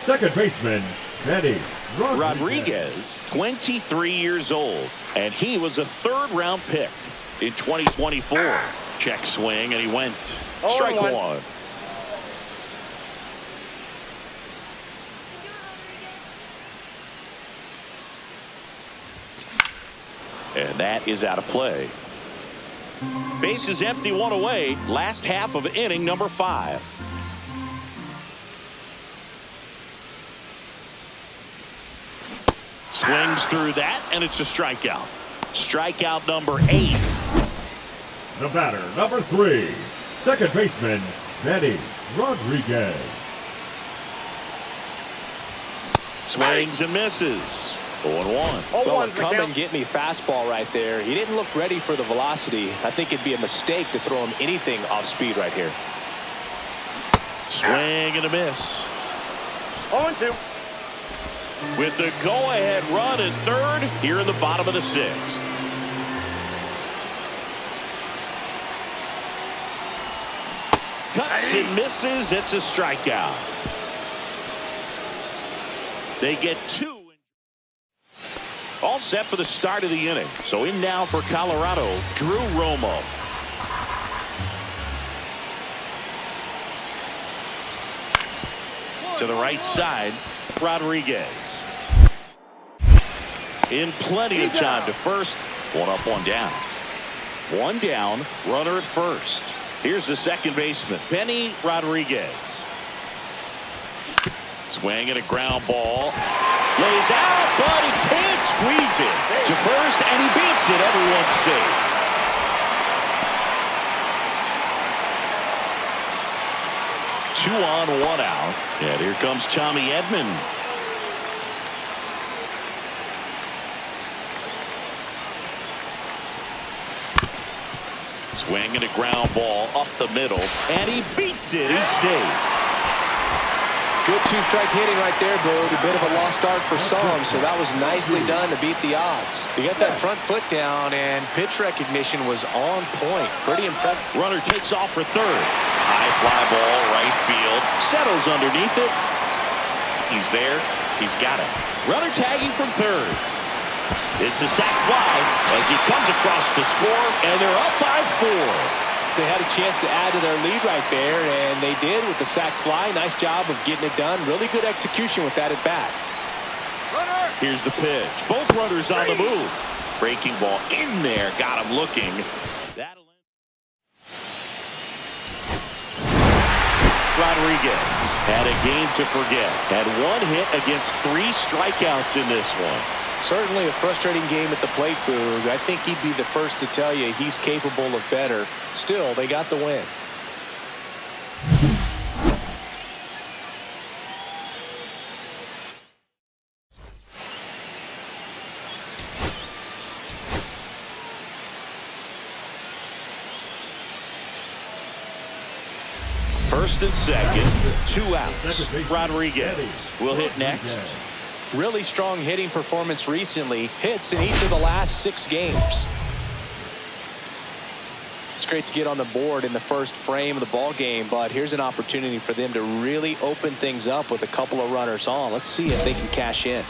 second baseman, Benny Rodriguez, 23 years old, and he was a 3rd-round pick in 2024. Check swing, and he went. Strike 1. And that is out of play. Bases empty, 1 away. Last half of inning number 5. Swings through that, and it's a strikeout. Strikeout number 8. The batter, number 3, second baseman, Benny Rodriguez. Swings and misses. 0-1. Well, come and get me fastball right there. He didn't look ready for the velocity. I think it'd be a mistake to throw him anything off speed right here. Swing and a miss. 0-2. With the go-ahead run at 3rd here in the bottom of the 6th. Cuts and misses. It's a strikeout. They get 2. All set for the start of the inning. So in now for Colorado, Drew Romo. To the right side, Rodriguez. In plenty of time to first. 1 up, 1 down. 1 down, runner at first. Here's the second baseman, Benny Rodriguez. Swing and a ground ball. Lays out, but he can't squeeze it to first, and he beats it. Everyone's safe. Two on, 1 out. And here comes Tommy Edman. Swing and a ground ball up the middle, and he beats it. He's safe. Good 2-strike hitting right there, Boog. A bit of a lost start for some, so that was nicely done to beat the odds. He got that front foot down, and pitch recognition was on point. Pretty impressive. Runner takes off for 3rd. High fly ball, right field. Settles underneath it. He's there. He's got it. Runner tagging from 3rd. It's a sac fly as he comes across to score, and they're up by 4. They had a chance to add to their lead right there, and they did with the sac fly. Nice job of getting it done. Really good execution with that at bat. Here's the pitch. Both runners on the move. Breaking ball in there. Got him looking. That'll end. Rodriguez had a game to forget. Had 1 hit against 3 strikeouts in this one. Certainly a frustrating game at the plate, Boog. I think he'd be the first to tell you he's capable of better. Still, they got the win. First and second, 2 outs. Rodriguez will hit next. Really strong hitting performance recently. Hits in each of the last 6 games. It's great to get on the board in the first frame of the ball game, but here's an opportunity for them to really open things up with a couple of runners on. Let's see if they can cash in.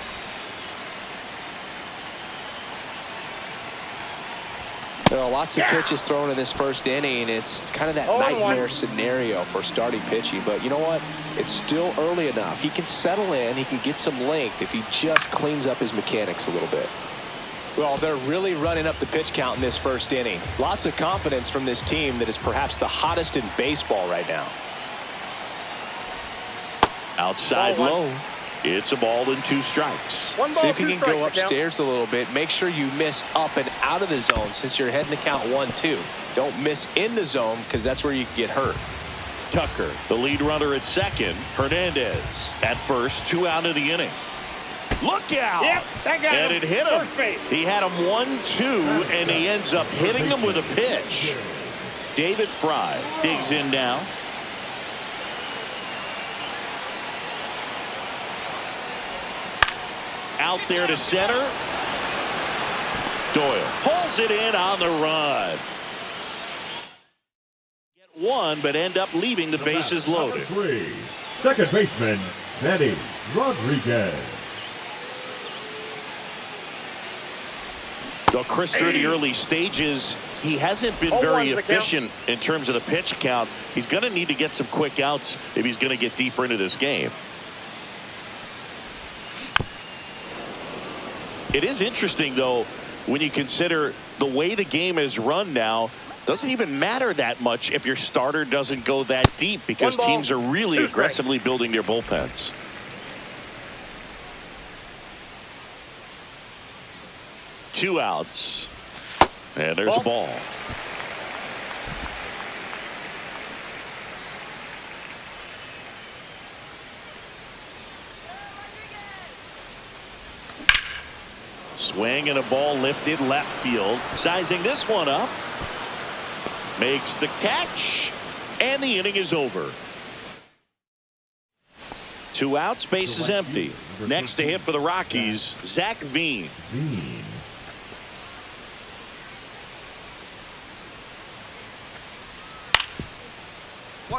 There are lots of pitches thrown in this first inning. It's kind of that nightmare scenario for starting pitching. But you know what? It's still early enough. He can settle in. He can get some length if he just cleans up his mechanics a little bit. Well, they're really running up the pitch count in this first inning. Lots of confidence from this team that is perhaps the hottest in baseball right now. Outside low. It's a ball and 2 strikes. See if you can go upstairs a little bit. Make sure you miss up and out of the zone since you're heading to count 1-2. Don't miss in the zone because that's where you can get hurt. Tucker, the lead runner at second. Hernandez at first, 2 out of the inning. Look out. Yep, that got And him. it hit him. First base. He had him 1-2, and he ends up hitting him with a pitch. David Fry digs in now. Out there to center. Doyle pulls it in on the run. Get one, but end up leaving the bases loaded. Three, second baseman, Manny Rodriguez. So Chris, through the early stages, he hasn't been very efficient in terms of the pitch count. He's going to need to get some quick outs if he's going to get deeper into this game. It is interesting, though, when you consider the way the game is run now. Doesn't even matter that much if your starter doesn't go that deep, because teams are really aggressively building their bullpens. Two outs. And there's a ball. Swing and a ball lifted left field. Sizing this one up. Makes the catch. And the inning is over. Two outs, base is empty. Next to hit for the Rockies, Zach Veen.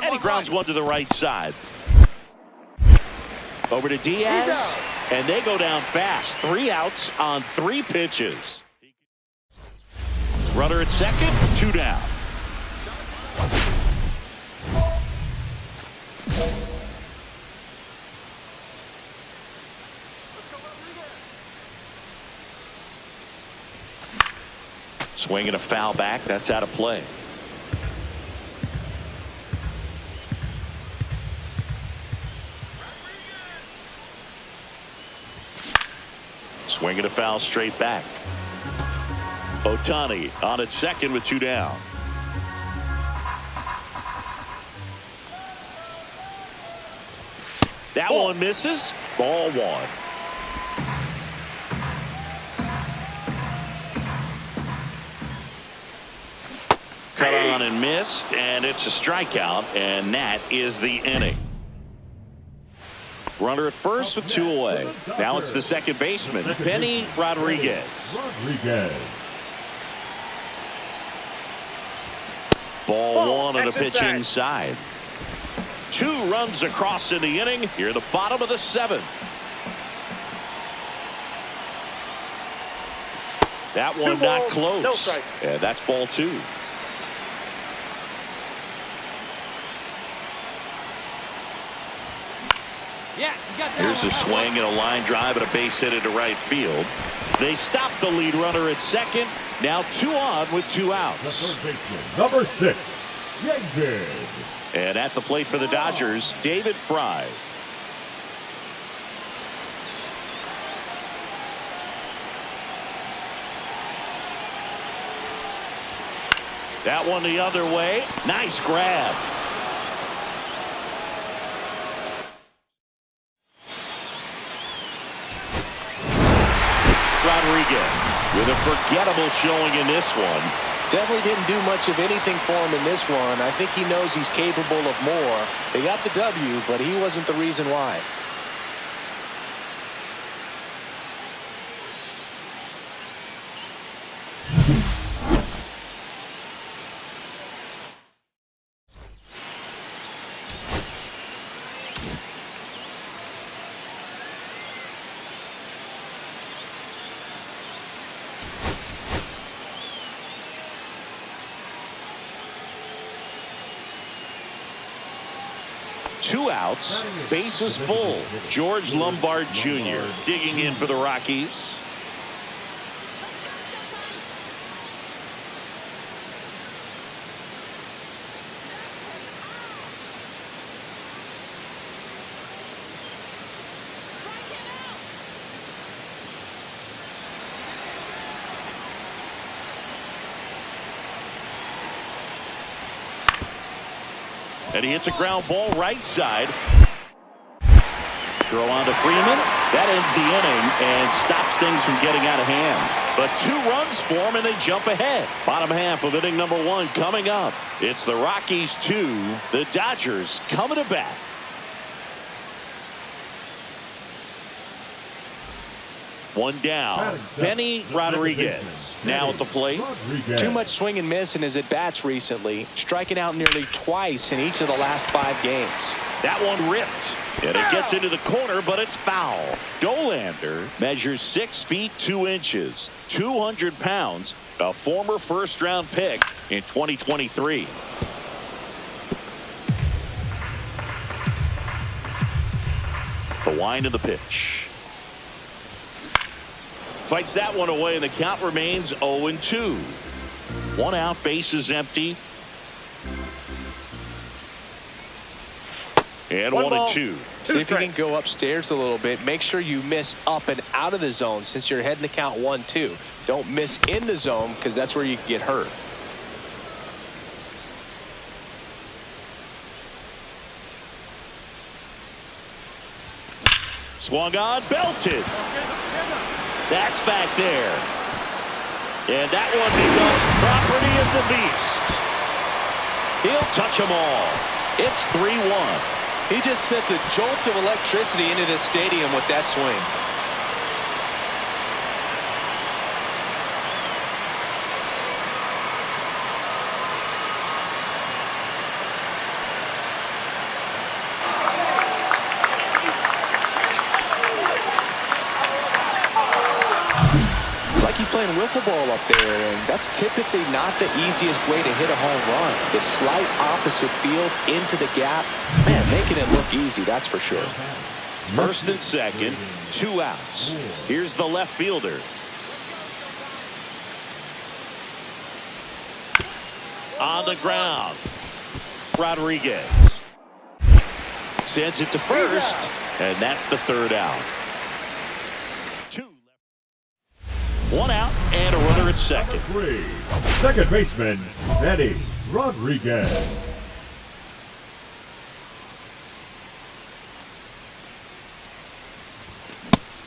And he grounds one to the right side. Over to Diaz. And they go down fast. 3 outs on 3 pitches. Runner at second, 2 down. Swinging a foul back. That's out of play. Swinging a foul straight back. Ohtani on at second with 2 down. That one misses. Ball 1. Cut on and missed, and it's a strikeout, and that is the inning. Runner at first with 2 away. Now it's the second baseman, Benny Rodriguez. Ball 1 on a pitch inside. 2 runs across in the inning. Here at the bottom of the 7th. That one not close. No strike. And that's ball 2. Here's a swing and a line drive and a base hit into right field. They stop the lead runner at second. Now 2 on with 2 outs. Number 6, David. And at the plate for the Dodgers, David Fry. That one the other way. Nice grab. Rodriguez with a forgettable showing in this one. Definitely didn't do much of anything for him in this one. I think he knows he's capable of more. They got the W, but he wasn't the reason why. Two outs, bases full. George Lombard Jr. digging in for the Rockies. And he hits a ground ball right side. Throw on to Freeman. That ends the inning and stops things from getting out of hand. But 2 runs for him, and they jump ahead. Bottom half of inning number 1 coming up. It's the Rockies 2, the Dodgers coming to bat. One down. Benny Rodriguez now at the plate. Too much swing and miss in his at-bats recently, striking out nearly twice in each of the last 5 games. That one ripped, and it gets into the corner, but it's foul. Dolander measures 6 feet 2 inches, 200 pounds, a former first-round pick in 2023. The wind of the pitch. Fights that one away, and the count remains 0-2. 1 out, bases empty. And 1-2. See if you can go upstairs a little bit. Make sure you miss up and out of the zone since you're heading the count 1-2. Don't miss in the zone because that's where you can get hurt. Swung on, belted. That's back there. And that one becomes property of the beast. He'll touch them all. It's 3-1. He just sent a jolt of electricity into this stadium with that swing. It's like he's playing wiffle ball up there, and that's typically not the easiest way to hit a home run. The slight opposite field into the gap, man, making it look easy, that's for sure. First and second, 2 outs. Here's the left fielder. On the ground, Rodriguez sends it to first, and that's the 3rd out. 1 out and a runner at second. Second baseman, Benny Rodriguez.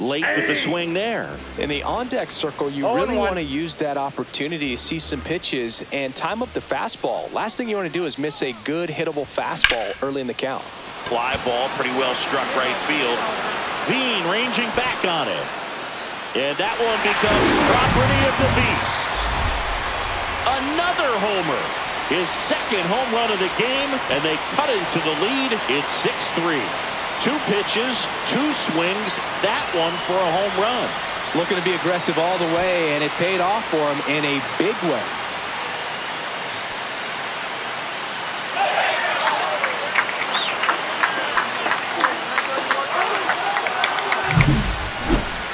Late with the swing there. In the on-deck circle, you really want to use that opportunity to see some pitches and time up the fastball. Last thing you want to do is miss a good hittable fastball early in the count. Fly ball pretty well struck right field. Bean ranging back on it. And that one becomes property of the beast. Another homer. His 2nd home run of the game, and they cut into the lead. It's 6-3. 2 pitches, 2 swings, that one for a home run. Looking to be aggressive all the way, and it paid off for him in a big way.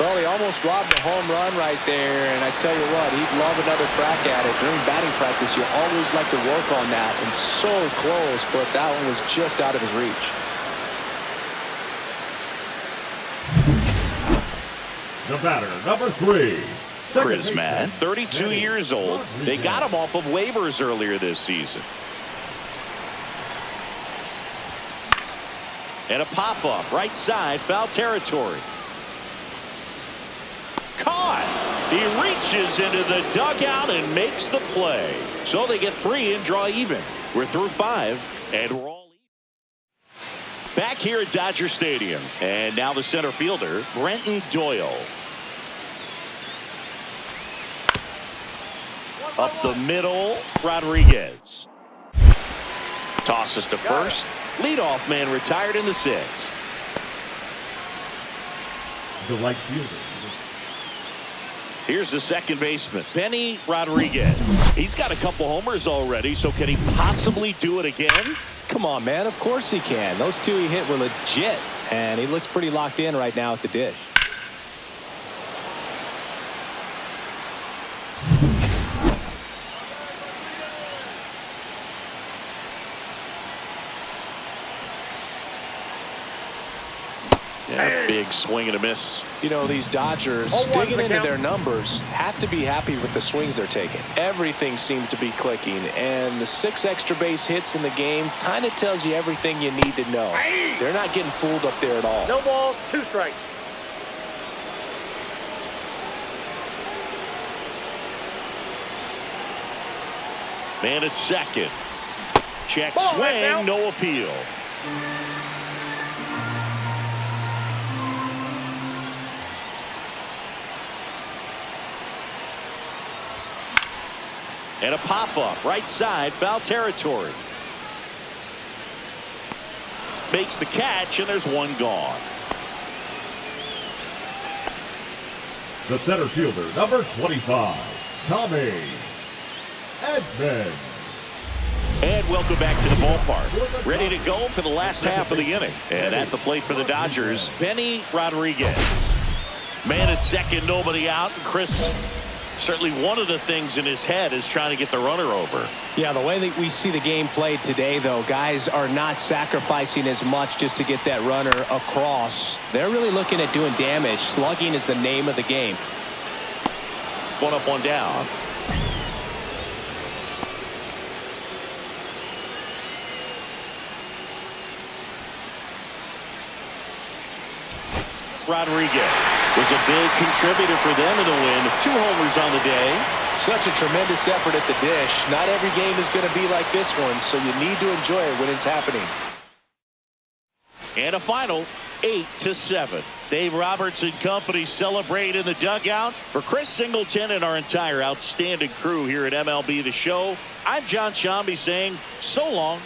Well, he almost robbed a home run right there, and I tell you what, he'd love another crack at it. During batting practice, you always like to work on that, and so close, but that one was just out of his reach. The batter, number 3. Chris Mann, 32 years old. They got him off of waivers earlier this season. And a pop-up, right side, foul territory. Caught. He reaches into the dugout and makes the play. So they get 3 and draw even. We're through 5, and we're all even. Back here at Dodger Stadium. And now the center fielder, Brenton Doyle. Up the middle, Rodriguez. Tosses to first. Leadoff man retired in the 6th. The right fielder. Here's the second baseman, Benny Rodriguez. He's got a couple homers already, so can he possibly do it again? Come on, man. Of course he can. Those 2 he hit were legit, and he looks pretty locked in right now at the dish. Yeah, big swing and a miss. You know, these Dodgers, digging into their numbers, have to be happy with the swings they're taking. Everything seems to be clicking, and the 6 extra base hits in the game kind of tells you everything you need to know. They're not getting fooled up there at all. No balls, 2 strikes. Man at second. Check Ball, swing, no appeal. And a pop-up, right side, foul territory. Makes the catch, and there's one gone. The center fielder, number 25, Tommy Edman. And welcome back to the ballpark. Ready to go for the last half of the inning. And at the plate for the Dodgers, Benny Rodriguez. Man at second, nobody out. Chris, certainly one of the things in his head is trying to get the runner over. Yeah, the way that we see the game played today, though, guys are not sacrificing as much just to get that runner across. They're really looking at doing damage. Slugging is the name of the game. One up, one down. Rodriguez was a big contributor for them in the win. 2 homers on the day. Such a tremendous effort at the dish. Not every game is going to be like this one, so you need to enjoy it when it's happening. And a final 8-7. Dave Roberts and company celebrate in the dugout. For Chris Singleton and our entire outstanding crew here at MLB The Show, I'm John Shambi saying so long.